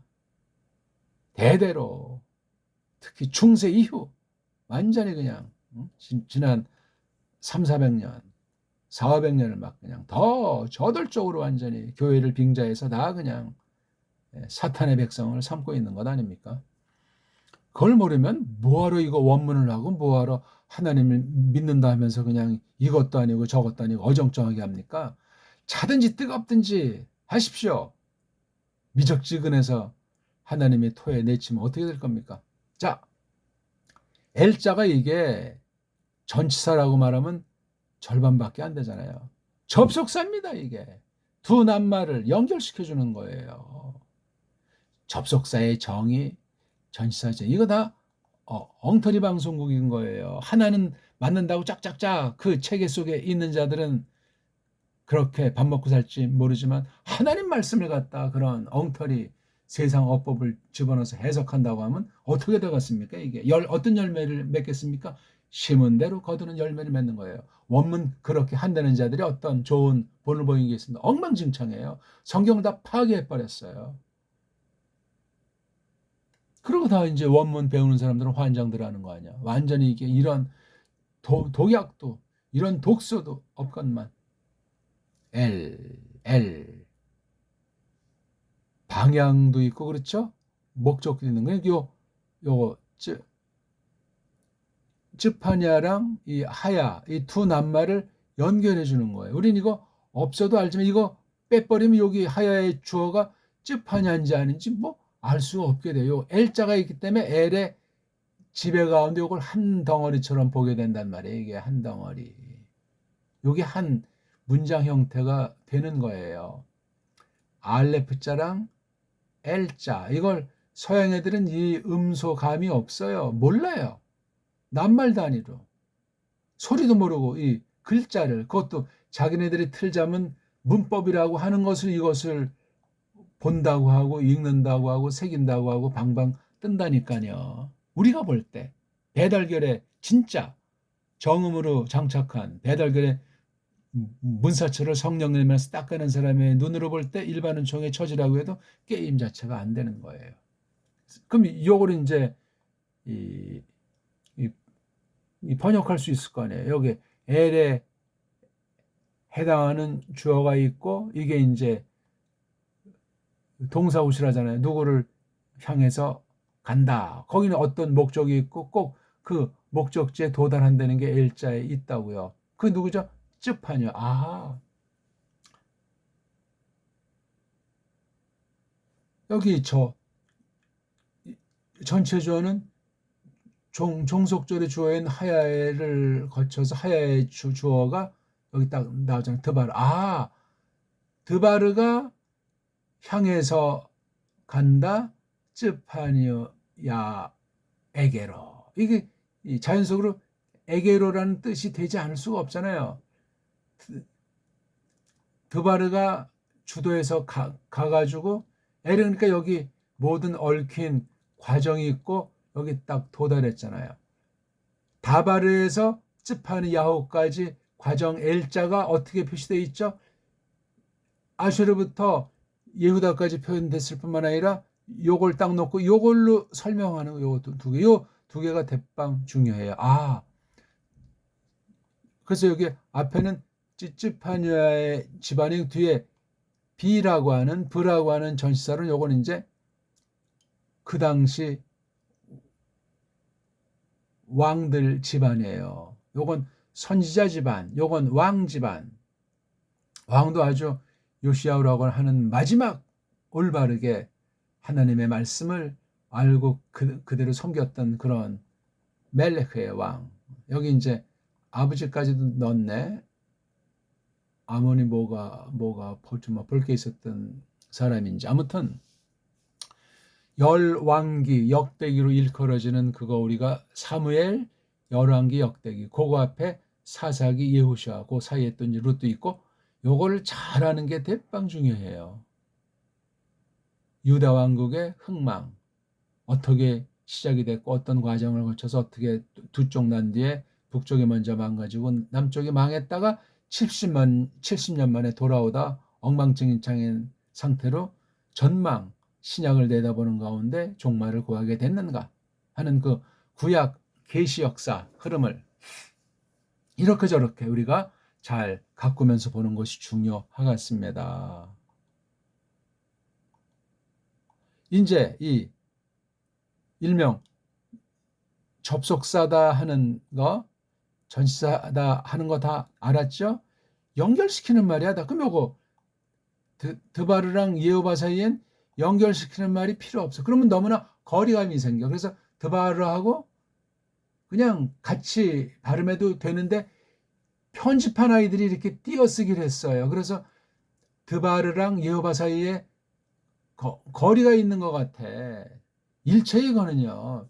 대대로 특히 중세 이후 완전히 그냥 지난 3, 400년, 4, 500년을 막 그냥 더 저돌적으로 완전히 교회를 빙자해서 다 그냥 사탄의 백성을 삼고 있는 것 아닙니까? 그걸 모르면 뭐하러 이거 원문을 하고 뭐하러 하나님을 믿는다 하면서 그냥 이것도 아니고 저것도 아니고 어정쩡하게 합니까? 차든지 뜨겁든지 하십시오. 미적지근해서 하나님의 토에 내치면 어떻게 될 겁니까? 자, L자가 이게 전치사라고 말하면 절반밖에 안 되잖아요. 접속사입니다, 이게. 두 낱말을 연결시켜 주는 거예요. 접속사의 정의, 전치사죠. 이거 다 엉터리 방송국인 거예요. 하나는 맞는다고 짝짝짝 그 체계 속에 있는 자들은 그렇게 밥 먹고 살지 모르지만 하나님 말씀을 갖다 그런 엉터리 세상 어법을 집어넣어서 해석한다고 하면 어떻게 되겠습니까? 이게 어떤 열매를 맺겠습니까? 심은 대로 거두는 열매를 맺는 거예요. 원문 그렇게 한다는 자들이 어떤 좋은 본을 보이는 게 있습니다. 엉망진창이에요. 성경을 다 파괴해버렸어요. 그러고 다 이제 원문 배우는 사람들은 환장들 하는 거 아니야. 완전히 이게 이런 독약도 이런 독소도 없건만 L 방향도 있고 그렇죠? 목적도 있는 거예요. 요거 쯔파냐랑 이 하야 이 두 낱말을 연결해 주는 거예요. 우린 이거 없어도 알지만 이거 빼버리면 여기 하야의 주어가 쯔파냐인지 아닌지 뭐 알 수가 없게 돼요. L자가 있기 때문에 L의 지배 가운데 이걸 한 덩어리처럼 보게 된단 말이에요. 이게 한 덩어리. 이게 한 문장 형태가 되는 거예요. 알레프자랑 L자 이걸 서양 애들은 이 음소감이 없어요. 몰라요. 낱말 단위로. 소리도 모르고 이 글자를 그것도 자기네들이 틀 잡은 문법이라고 하는 것을 이것을 본다고 하고 읽는다고 하고 새긴다고 하고 방방 뜬다니까요. 우리가 볼 때 배달결에 진짜 정음으로 장착한 배달결에 문사처를 성령님에서 닦아낸 사람의 눈으로 볼 때 일반 은총의 처지라고 해도 게임 자체가 안 되는 거예요. 그럼 이걸 이제 이 번역할 수 있을 거 아니에요. 여기 L에 해당하는 주어가 있고 이게 이제 동사우시라잖아요. 누구를 향해서 간다. 거기는 어떤 목적이 있고 꼭 그 목적지에 도달한다는 게 L자에 있다고요. 그 누구죠? 쯔파냐. 여기 전체 주어는 종속절의 주어인 하야를 거쳐서 하야의 주어가 여기 딱 나오잖아요. 드바르. 드바르가 향해서 간다. 쯔파니야 에게로. 이게 자연적으로 에게로라는 뜻이 되지 않을 수가 없잖아요. 드바르가 주도해서 가가지고 그러니까 여기 모든 얽힌 과정이 있고 여기 딱 도달했잖아요. 다바르에서 쯔파니야호까지 과정 L자가 어떻게 표시되어 있죠? 아슈르부터 예후다까지 표현됐을 뿐만 아니라 요걸 딱 놓고 요걸로 설명하는 요 두 개, 요 두 개가 대빵 중요해요. 그래서 여기 앞에는 찌찌파니아의 집안의 뒤에 비라고 하는 브라고 하는 전치사는 요건 이제 그 당시 왕들 집안이에요. 요건 선지자 집안, 요건 왕 집안. 왕도 아주 요시야우라고 하는 마지막 올바르게 하나님의 말씀을 알고 그대로 섬겼던 그런 멜레크의 왕. 여기 이제 아버지까지도 넣었네. 아무니 뭐가 볼 게 있었던 사람인지. 아무튼 열왕기 역대기로 일컬어지는 그거 우리가 사무엘 열왕기 역대기 그거 앞에 사사기 예호시아 그 사이에 또 룻도 있고 요거를 잘 아는 게 대빵 중요해요. 유다 왕국의 흥망 어떻게 시작이 됐고 어떤 과정을 거쳐서 어떻게 두 쪽 난 뒤에 북쪽이 먼저 망가지고 남쪽이 망했다가 70년 만에 돌아오다 엉망진창인 상태로 전망 신약을 내다보는 가운데 종말을 구하게 됐는가 하는 그 구약 계시 역사 흐름을 이렇게 저렇게 우리가 잘 가꾸면서 보는 것이 중요하겠습니다. 이제 이 일명 접속사다 하는 거 전치사다 하는 거 다 알았죠? 연결시키는 말이야. 그럼 요거 드바르랑 예호바 사이엔 연결시키는 말이 필요 없어. 그러면 너무나 거리감이 생겨. 그래서 드바르하고 그냥 같이 발음해도 되는데 편집한 아이들이 이렇게 띄어쓰기를 했어요. 그래서 드바르랑 여호바 사이에 거리가 있는 것 같아. 일체 이거는요.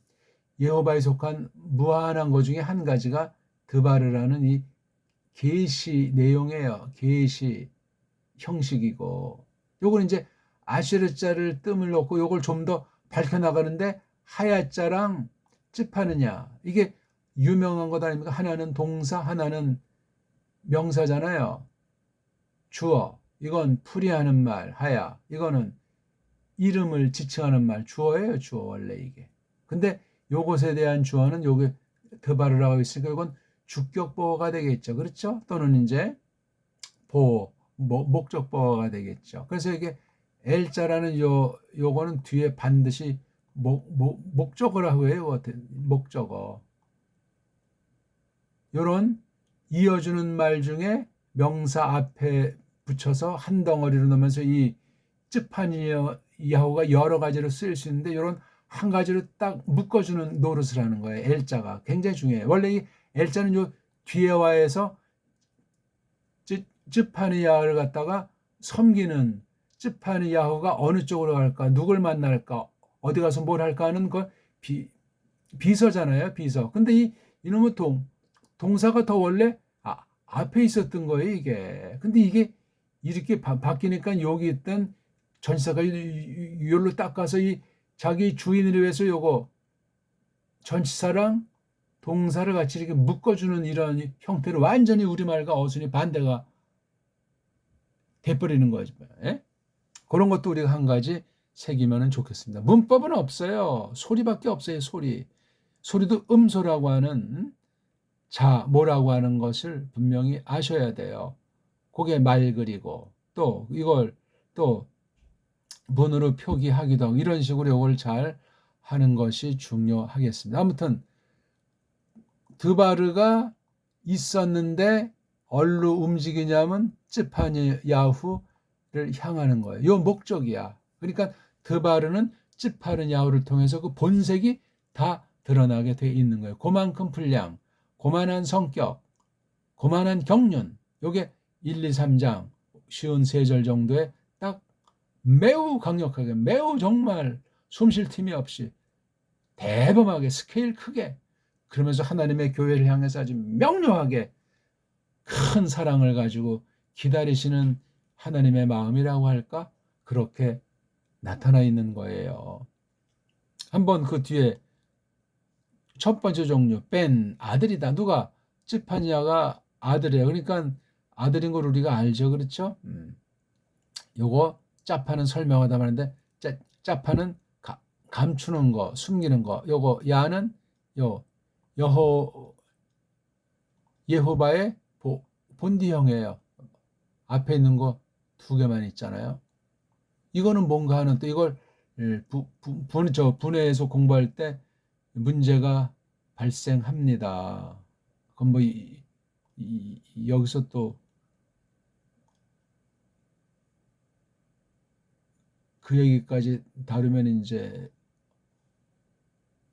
여호바에 속한 무한한 것 중에 한 가지가 드바르라는 이 계시 내용이에요. 계시 형식이고 요걸 이제 아쉐르자를 뜸을 놓고 요걸 좀 더 밝혀나가는데 하야자랑 찝하느냐 이게 유명한 것 아닙니까? 하나는 동사 하나는 명사잖아요. 주어 이건 풀이하는 말 하야 이거는 이름을 지칭하는 말 주어예요. 주어 원래 이게. 근데 요것에 대한 주어는 요게 드바르라고 있으니까 이건 주격보어가 되겠죠. 그렇죠? 또는 이제 보어 목적보어가 되겠죠. 그래서 이게 L자라는 요거는 뒤에 반드시 목적어라고 해요. 목적어. 요런 이어주는 말 중에 명사 앞에 붙여서 한 덩어리로 넣으면서 이 쯔파니야후가 여러 가지로 쓰일 수 있는데 이런 한 가지로 딱 묶어주는 노릇을 하는 거예요. L자가 굉장히 중요해요. 원래 이 L자는 요 뒤에 와에서 쯔파니야후를 갖다가 섬기는 쯔파니야후가 어느 쪽으로 갈까, 누굴 만날까, 어디 가서 뭘 할까 하는 그 비서잖아요. 비서. 근데 이놈의 동사가 더 원래 앞에 있었던 거예요. 이게. 근데 이게 이렇게 바뀌니까 여기 있던 전치사가 이걸로 닦아서 이 자기 주인을 위해서 요거 전치사랑 동사를 같이 이렇게 묶어주는 이런 형태로 완전히 우리말과 어순이 반대가 돼버리는 거죠. 예? 그런 것도 우리가 한 가지 새기면 좋겠습니다. 문법은 없어요. 소리밖에 없어요. 소리도 음소라고 하는 뭐라고 하는 것을 분명히 아셔야 돼요. 그게 말 그리고 또 이걸 또 문으로 표기하기도 하고 이런 식으로 이걸 잘 하는 것이 중요하겠습니다. 아무튼 드바르가 있었는데 얼로 움직이냐면 쯔파니야후를 향하는 거예요. 요 목적이야. 그러니까 드바르는 쯔파니야후를 통해서 그 본색이 다 드러나게 돼 있는 거예요. 그만큼 분량, 그만한 성격, 그만한 경륜. 요게 1, 2, 3장 쉬운 3절 정도에 딱 매우 강력하게 매우 정말 숨쉴 틈이 없이 대범하게 스케일 크게 그러면서 하나님의 교회를 향해서 아주 명료하게 큰 사랑을 가지고 기다리시는 하나님의 마음이라고 할까? 그렇게 나타나 있는 거예요. 한번 그 뒤에 첫 번째 종류 뺀 아들이다. 누가? 쯔파니아가 아들이에요. 그러니까 아들인 걸 우리가 알죠. 그렇죠? 요거 짜파는 설명하다 말인데 짜파는 감추는 거, 숨기는 거. 요거 야는 예호바의 본디형이에요. 앞에 있는 거 2개만 있잖아요. 이거는 뭔가 하는 또 이걸 분해에서 공부할 때 문제가 발생합니다. 그럼 뭐 여기서 또 그 얘기까지 다루면 이제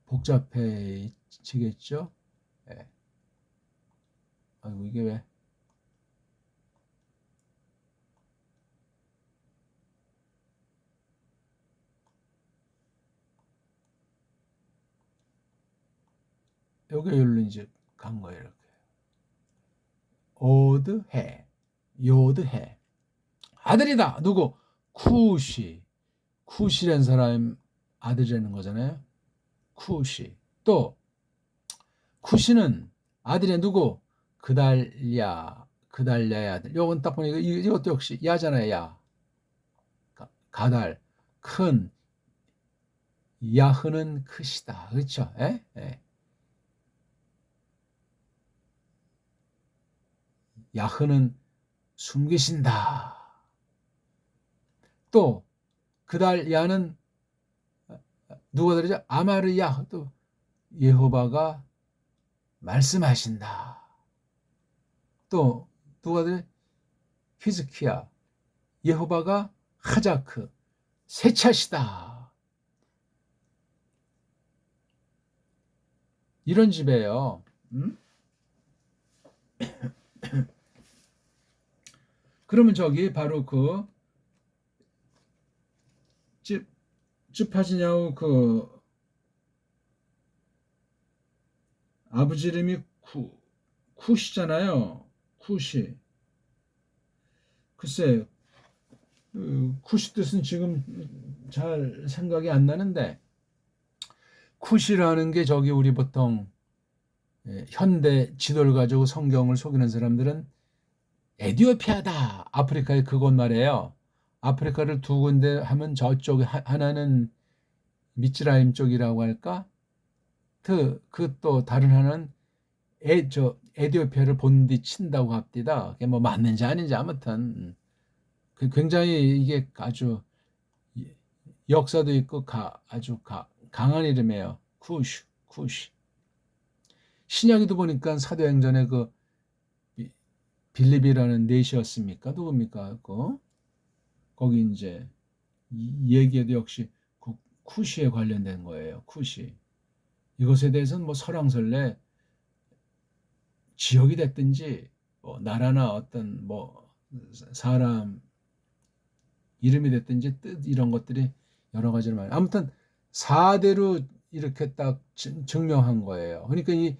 복잡해지겠죠? 네. 아이고 이게 왜? 여기로 이제 간 거예요. 이렇게. 오드해, 요드해. 아들이다. 누구? 쿠시. 쿠시라는 사람 아들이라는 거잖아요. 쿠시. 또 쿠시는 아들이 누구? 그달야의 아들. 요건 딱 보니까 이것도 역시 야잖아요. 야. 가달. 큰. 야흐는 크시다. 그렇죠? 예? 예. 야흐는 숨기신다. 또 그달 야는 누가 들으죠? 아마르야. 또 예호바가 말씀하신다. 또 누가 들으죠? 히스키야. 예호바가 하자크. 세차시다. 이런 집이에요. 그러면 저기 바로 그 쯔파지냐우 그 아버지 이름이 쿠시잖아요. 쿠시. 글쎄, 쿠시 뜻은 지금 잘 생각이 안 나는데, 쿠시라는 게 저기 우리 보통 현대 지도를 가지고 성경을 속이는 사람들은 에티오피아다. 아프리카의 그곳 말이에요. 아프리카를 두 군데 하면 저쪽에 하나는 미츠라임 쪽이라고 할까? 그 또 다른 하나는 에티오피아를 본디 친다고 합디다. 그게 뭐 맞는지 아닌지 아무튼 굉장히 이게 아주 역사도 있고 아주 강한 이름이에요. 쿠시. 신약에도 보니까 사도행전에 그 빌립이라는 넷이었습니까? 누굽니까? 거기 이제 이 얘기에도 역시 쿠시에 관련된 거예요. 쿠시. 이것에 대해서는 뭐 설왕설래 지역이 됐든지 뭐 나라나 어떤 뭐 사람 이름이 됐든지 뜻 이런 것들이 여러 가지를 말. 아무튼 4대로 이렇게 딱 증명한 거예요. 그러니까 이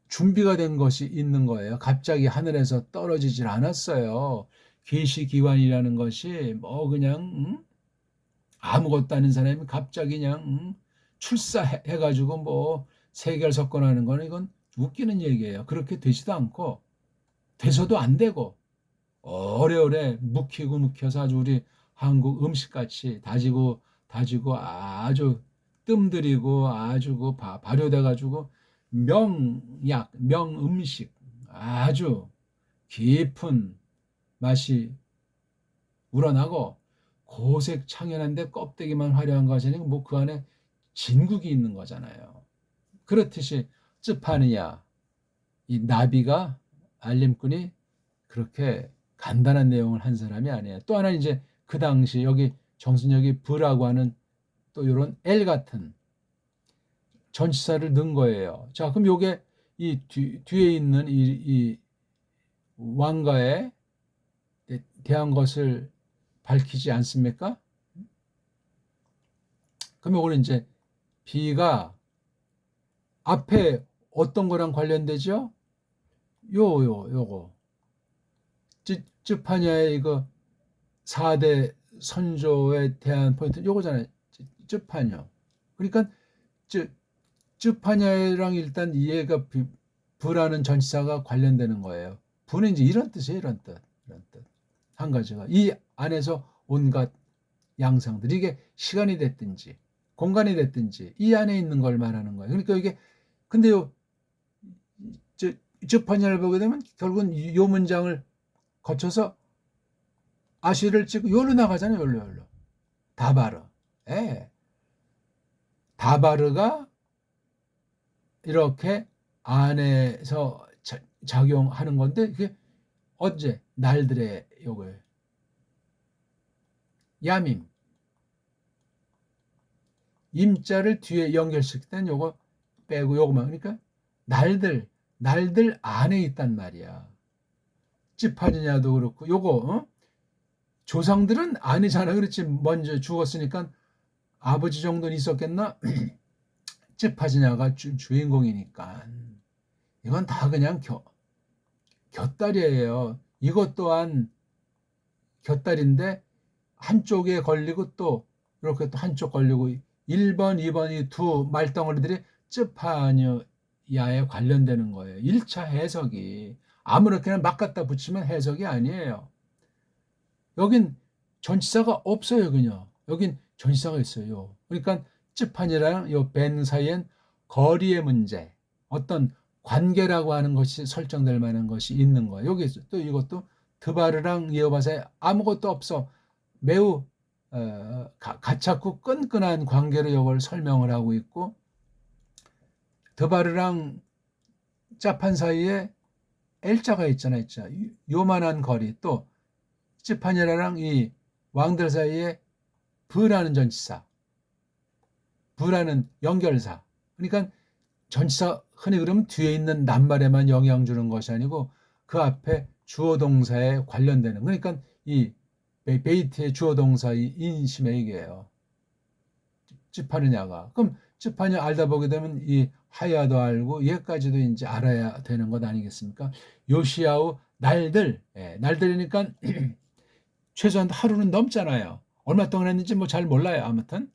준비가 된 것이 있는 거예요. 갑자기 하늘에서 떨어지질 않았어요. 계시기관이라는 것이 뭐 그냥 아무것도 아닌 사람이 갑자기 그냥 출사해가지고 뭐 세계를 석권하는 거는 이건 웃기는 얘기예요. 그렇게 되지도 않고 돼서도 안 되고 오래오래 묵혀서 아주 우리 한국 음식같이 다지고 아주 뜸들이고 아주 발효돼가지고 명음식 아주 깊은 맛이 우러나고 고색 창연한데 껍데기만 화려한 것이 아니고 뭐 그 안에 진국이 있는 거잖아요. 그렇듯이 쯔파느냐 이 나비가 알림꾼이 그렇게 간단한 내용을 한 사람이 아니에요. 또 하나 이제 그 당시 여기 정순역이 브라고 하는 또 이런 L 같은 전치사를 넣은 거예요. 자, 그럼 요게 이 뒤에 있는 이 왕가에 대한 것을 밝히지 않습니까? 그럼 요거는 이제 앞에 어떤 거랑 관련되죠? 요거. 쯔파냐의 이거 4대 선조에 대한 포인트 요거잖아요. 쯔파냐. 그러니까 쯔파냐랑 일단 이해가 부라는 전치사가 관련되는 거예요. 부는 이제 이런 뜻이에요. 이런 뜻. 한 가지가 이 안에서 온갖 양상들 이게 시간이 됐든지 공간이 됐든지 이 안에 있는 걸 말하는 거예요. 그러니까 이게 근데 쯔파냐를 보게 되면 결국은 요 문장을 거쳐서 아시를 찍고 요로 나가잖아요. 요로. 다바르. 예. 다바르가 이렇게 안에서 작용하는 건데 그게 언제 날들의 요걸 야밈 임자를 뒤에 연결시킬 땐 요거 빼고 요거만 그러니까 날들 안에 있단 말이야. 찌파지냐도 그렇고 요거 조상들은 아니잖아. 그렇지 먼저 죽었으니까 아버지 정도는 있었겠나? 찌파지냐가 주인공이니까 이건 다 그냥 곁다리예요. 이것 또한 곁다리인데 한쪽에 걸리고 또 이렇게 또 한쪽 걸리고 1번, 2번이 두 말덩어리들이 쯔파냐에 관련되는 거예요. 1차 해석이 아무렇게나 막 갖다 붙이면 해석이 아니에요. 여긴 전치사가 없어요. 그냥 여긴 전치사가 있어요. 그러니까 쯔파냐랑 요 벤 사이엔 거리의 문제 어떤 관계라고 하는 것이 설정될 만한 것이 있는 거예요. 여기 또 이것도 드바르랑 이어바사에 아무것도 없어. 매우 가찮고 끈끈한 관계로 이걸 설명을 하고 있고 드바르랑 짜판 사이에 L자가 있잖아요. 요만한 거리 또 찌파니라랑 이 왕들 사이에 브라는 전치사, 브라는 연결사. 그러니까 전치사 흔히 그러면 뒤에 있는 낱말에만 영향 주는 것이 아니고 그 앞에 주어 동사에 관련되는, 그러니까 이 베이트의 주어 동사의 인심의 얘기예요. 찝하느냐가. 그럼 찝하냐 알다 보게 되면 이 하야도 알고 얘까지도 이제 알아야 되는 것 아니겠습니까? 요시야후 날들, 날들이니까 최소한 하루는 넘잖아요. 얼마 동안 했는지 뭐 잘 몰라요. 아무튼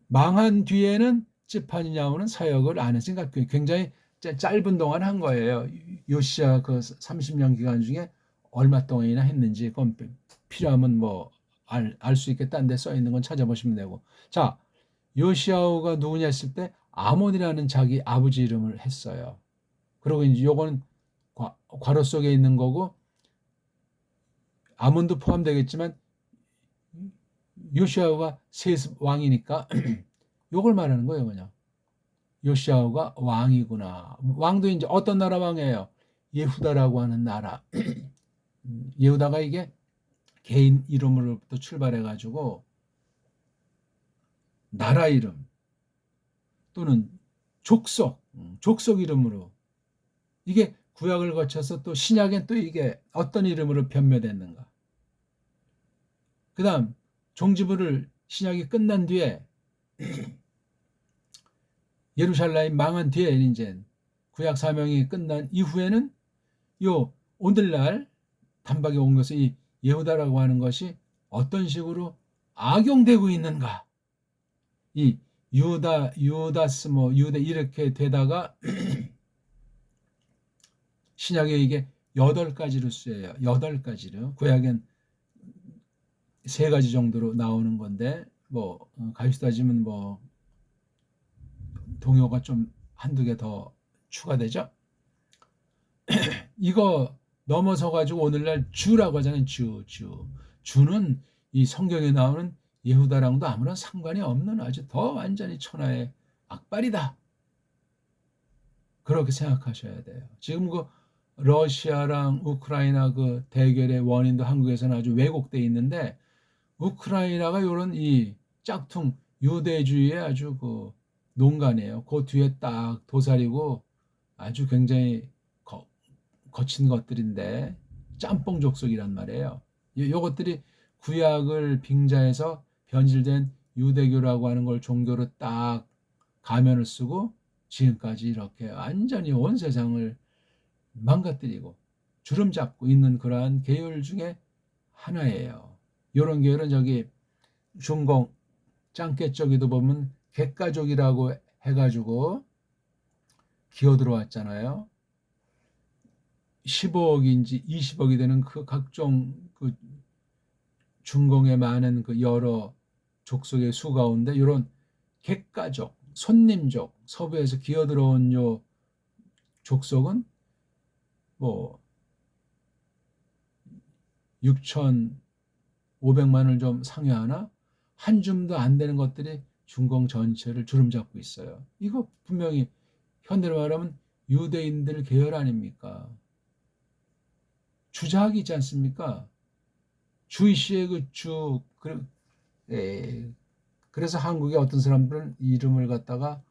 망한 뒤에는 찝하냐오는 사역을 안 했으니까 굉장히 짧은 동안 한 거예요. 요시야 그 30년 기간 중에 얼마 동안이나 했는지 그건 필요하면 뭐 알 수 있겠다는 데 써 있는 건 찾아보시면 되고. 자, 요시야오가 누구냐 했을 때 아몬이라는 자기 아버지 이름을 했어요. 그리고 이제 요거는 괄호 속에 있는 거고 아몬도 포함되겠지만 요시야오가 세습 왕이니까 요걸 말하는 거예요, 그냥. 요시야오가 왕이구나. 왕도 이제 어떤 나라 왕이에요? 예후다라고 하는 나라. 예후다가 이게 개인 이름으로부터 출발해가지고 나라 이름 또는 족속 이름으로 이게 구약을 거쳐서 또 신약엔 또 이게 어떤 이름으로 변묘됐는가. 그 다음 종지부를 신약이 끝난 뒤에 예루살렘이 망한 뒤에 이제 구약 사명이 끝난 이후에는 요 오늘날 단박에 온 것은 이 예후다라고 하는 것이 어떤 식으로 악용되고 있는가. 이 유다스 뭐 유대 이렇게 되다가 신약에 이게 8가지로 쓰여요. 8가지로. 구약엔 3가지 정도로 나오는 건데 뭐 가위수 따지면 뭐 동요가 좀 한두 개 더 추가되죠. 이거 넘어서 가지고 오늘날 주라고 하잖아요. 주는 이 성경에 나오는 예후다랑도 아무런 상관이 없는 아주 더 완전히 천하의 악발이다. 그렇게 생각하셔야 돼요. 지금 그 러시아랑 우크라이나 그 대결의 원인도 한국에서는 아주 왜곡돼 있는데 우크라이나가 이런 이 짝퉁 유대주의의 아주 그 농간이에요. 그 뒤에 딱 도사리고 아주 굉장히 거친 것들인데 짬뽕 족속이란 말이에요. 요것들이 구약을 빙자해서 변질된 유대교라고 하는 걸 종교로 딱 가면을 쓰고 지금까지 이렇게 완전히 온 세상을 망가뜨리고 주름 잡고 있는 그러한 계열 중에 하나예요. 이런 계열은 저기 중공 짱깨 쪽에도 보면 객가족이라고 해가지고 기어 들어왔잖아요. 15억인지 20억이 되는 그 각종 그 중공의 많은 그 여러 족속의 수 가운데 이런 객가족, 손님족, 서부에서 기어 들어온 요 족속은 뭐 6,500만을 좀 상회하나 한 줌도 안 되는 것들이 중공 전체를 주름잡고 있어요. 이거 분명히 현대로 말하면 유대인들 계열 아닙니까? 주작이 있지 않습니까? 주이시의 그 주, 그래서 한국의 어떤 사람들은 이름을 갖다가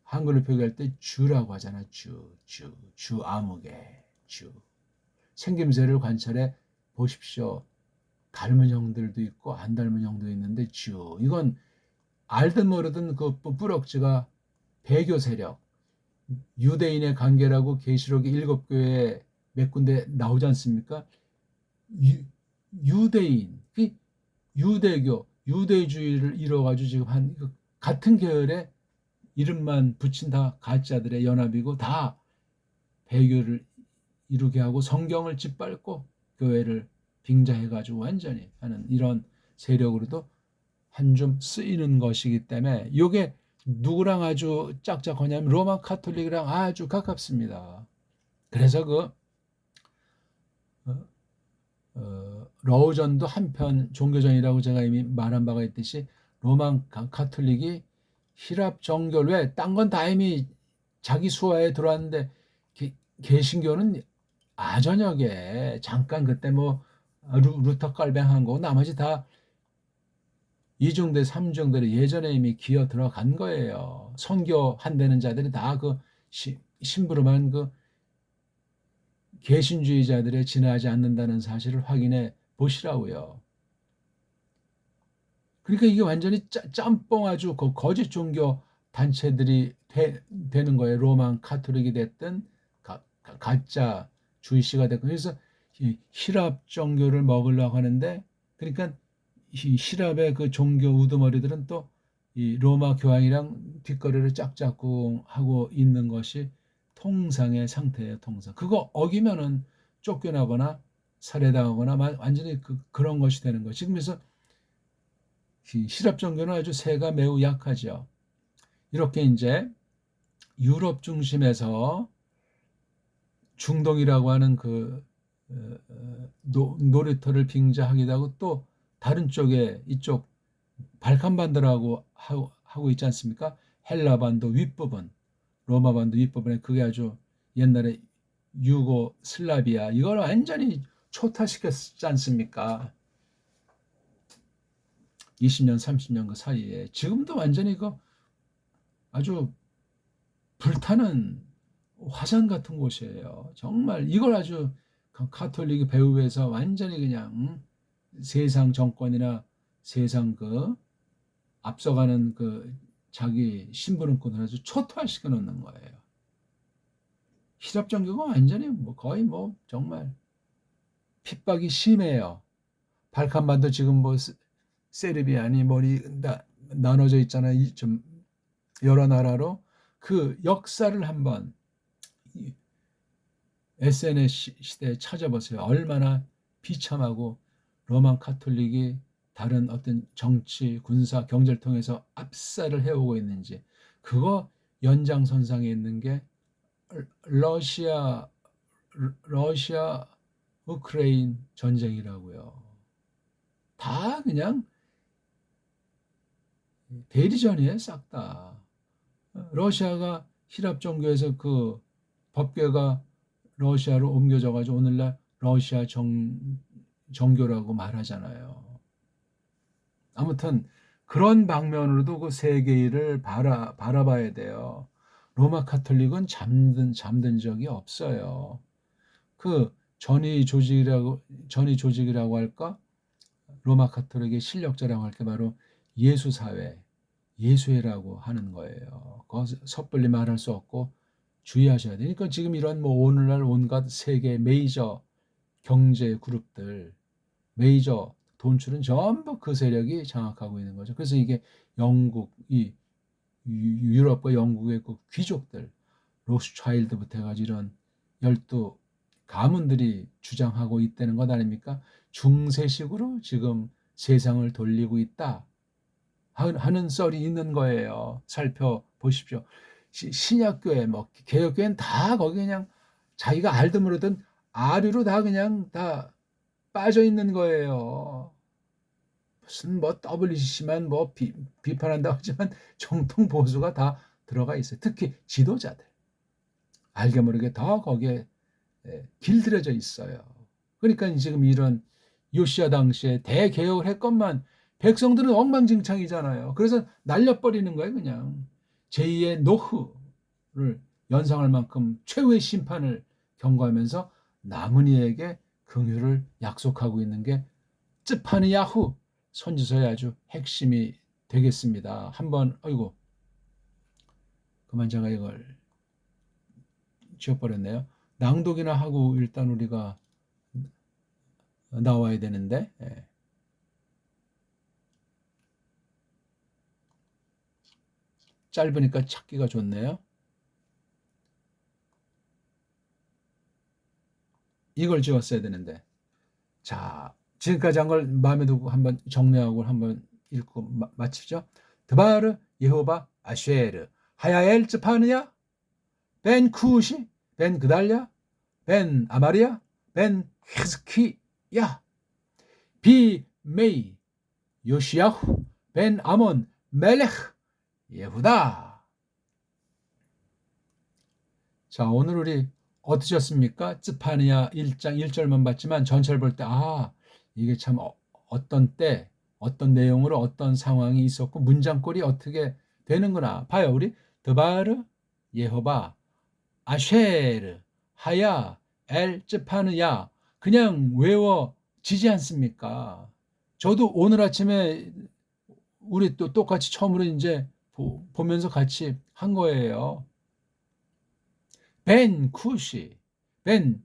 한글로 표기할 때 주라고 하잖아. 주 아무개, 주. 생김새를 관찰해 보십시오. 닮은 형들도 있고 안 닮은 형도 있는데 주. 이건 알든 모르든 그 뿌럭지가 배교 세력, 유대인의 관계라고 계시록의 7교회에 몇 군데 나오지 않습니까? 유대인, 유대교, 유대주의를 이뤄가지고 지금 한 같은 계열의 이름만 붙인 다 가짜들의 연합이고 다 배교를 이루게 하고 성경을 짓밟고 교회를 빙자해가지고 완전히 하는 이런 세력으로도 한 줌 쓰이는 것이기 때문에 이게 누구랑 아주 짝짝하냐면 로마 카톨릭이랑 아주 가깝습니다. 그래서 그 러우전도 한편 종교전이라고 제가 이미 말한 바가 있듯이 로마 카톨릭이 히랍 정교를 왜 딴 건 다 이미 자기 수하에 들어왔는데 개신교는 아저녁에 잠깐 그때 뭐 루터 깔뱅한 거고 나머지 다 이중대, 삼중대로 예전에 이미 기어 들어간 거예요. 선교 한다는 자들이 다 그 심부름한 그 개신주의자들에 지나지 않는다는 사실을 확인해 보시라고요. 그러니까 이게 완전히 짬뽕 아주 그 거짓 종교 단체들이 되는 거예요. 로만 카톨릭이 됐든 가짜 주이시가 됐든. 그래서 힐랍 종교를 먹으려고 하는데, 그러니까 이 힐랍의 그 종교 우두머리들은 또 이 로마 교황이랑 뒷거리를 짝짝꿍 하고 있는 것이 통상의 상태예요. 통상. 그거 어기면은 쫓겨나거나 살해당하거나 완전히 그런 것이 되는 거예요. 지금 그래서 힐랍 종교는 아주 세가 매우 약하죠. 이렇게 이제 유럽 중심에서 중동이라고 하는 그 놀이터를 빙자하기도 하고, 또 다른 쪽에 이쪽 발칸반도라고 하고 있지 않습니까? 헬라반도 윗부분, 로마반도 윗부분에 그게 아주 옛날에 유고슬라비아 이걸 완전히 초타시켰지 않습니까? 20년, 30년 그 사이에. 지금도 완전히 그 아주 불타는 화산 같은 곳이에요. 정말 이걸 아주 카톨릭이 배후에서 완전히 그냥 세상 정권이나 세상 그 앞서가는 그 자기 심부름꾼을 아주 초토화시켜 놓는 거예요. 힐랍 종교가 완전히 뭐 거의 뭐 정말 핍박이 심해요. 발칸반도 지금 뭐 세르비아니 머리 나눠져 있잖아요. 좀 여러 나라로. 그 역사를 한번 SNS 시대에 찾아보세요. 얼마나 비참하고 로만 카톨릭이 다른 어떤 정치, 군사, 경제를 통해서 압살을 해오고 있는지. 그거 연장선상에 있는 게 러시아 러시아 우크라이나 전쟁이라고요. 다 그냥 대리전이에요, 싹 다. 러시아가 힐랍 종교에서 그 법궤가 러시아로 옮겨져 가지고 오늘날 러시아 정교라고 말하잖아요. 아무튼 그런 방면으로도 그 세계를 바라봐야 돼요. 로마 카톨릭은 잠든 적이 없어요. 그 전위 조직이라고 할까? 로마 카톨릭의 실력자라고 할 게 바로 예수사회, 예수회라고 하는 거예요. 그거 섣불리 말할 수 없고 주의하셔야 되니까. 그러니까 지금 이런 뭐 오늘날 온갖 세계 메이저 경제 그룹들, 메이저 돈줄은 전부 그 세력이 장악하고 있는 거죠. 그래서 이게 영국, 유럽과 영국의 그 귀족들, 로스차일드부터 해가지고 이런 열두 가문들이 주장하고 있다는 것 아닙니까? 중세식으로 지금 세상을 돌리고 있다 하는 썰이 있는 거예요. 살펴보십시오. 신약교회, 뭐 개혁교회는 다 거기 그냥 자기가 알든 모르든 아류로 다 그냥 다 빠져 있는 거예요. 무슨 뭐 WCC만 뭐 비판한다고 하지만 정통 보수가 다 들어가 있어요. 특히 지도자들. 알게 모르게 더 거기에 길들여져 있어요. 그러니까 지금 이런 요시아 당시에 대개혁을 했건만 백성들은 엉망진창이잖아요. 그래서 날려버리는 거예요, 그냥. 제2의 노흐를 연상할 만큼 최후의 심판을 경고하면서 남은 이에게 긍휼을 약속하고 있는 게 쯔파니야후 선지서의 아주 핵심이 되겠습니다. 한번 어이고 그만 제가 이걸 지워버렸네요. 낭독이나 하고 일단 우리가 나와야 되는데. 짧으니까 찾기가 좋네요. 이걸 지웠어야 되는데. 자, 지금까지 한 걸 마음에 두고 한번 정리하고 한번 읽고 마치죠. 드바르 예호바 아쉐르 하야엘 츠파느야 벤 쿠시 벤 그달랴 벤 아마리아 벤 히스키야 비 메이 요시야후 벤 아몬 멜레흐 예후다. 자, 오늘 우리 어떠셨습니까? 쯔파니아 1장 1절만 봤지만 전체를 볼 때 이게 참 어떤 때 어떤 내용으로 어떤 상황이 있었고 문장꼴이 어떻게 되는구나. 봐요. 우리 드바르 예호바 아쉐르 하야 엘 쯔파느야 그냥 외워지지 않습니까? 저도 오늘 아침에 우리 또 똑같이 처음으로 이제 보면서 같이 한 거예요. 벤 쿠시, 벤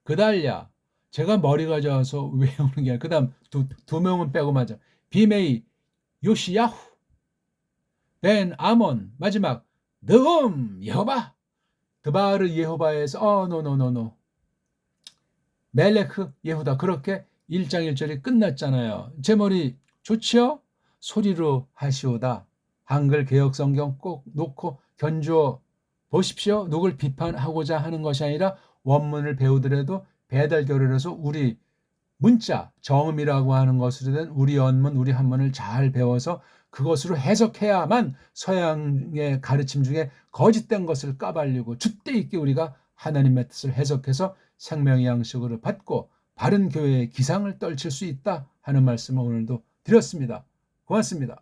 그달랴. 제가 머리가 좋아서 외우는 게 아니라 그다음 두 명은 빼고 맞아. 비메이 요시야후, 벤 아몬 마지막 느음 예호바, 드바르 예호바에서 노노노노 멜레크 예후다 그렇게 1장 1절이 끝났잖아요. 제 머리 좋지요? 소리로 하시오다. 한글 개역 성경 꼭 놓고 견주어 보십시오. 누굴 비판하고자 하는 것이 아니라 원문을 배우더라도 배달교를 서 우리 문자, 정음이라고 하는 것으로 된 우리 원문, 우리 한문을 잘 배워서 그것으로 해석해야만 서양의 가르침 중에 거짓된 것을 까발리고 줏대 있게 우리가 하나님의 뜻을 해석해서 생명의 양식으로 받고 바른 교회의 기상을 떨칠 수 있다 하는 말씀을 오늘도 드렸습니다. 고맙습니다.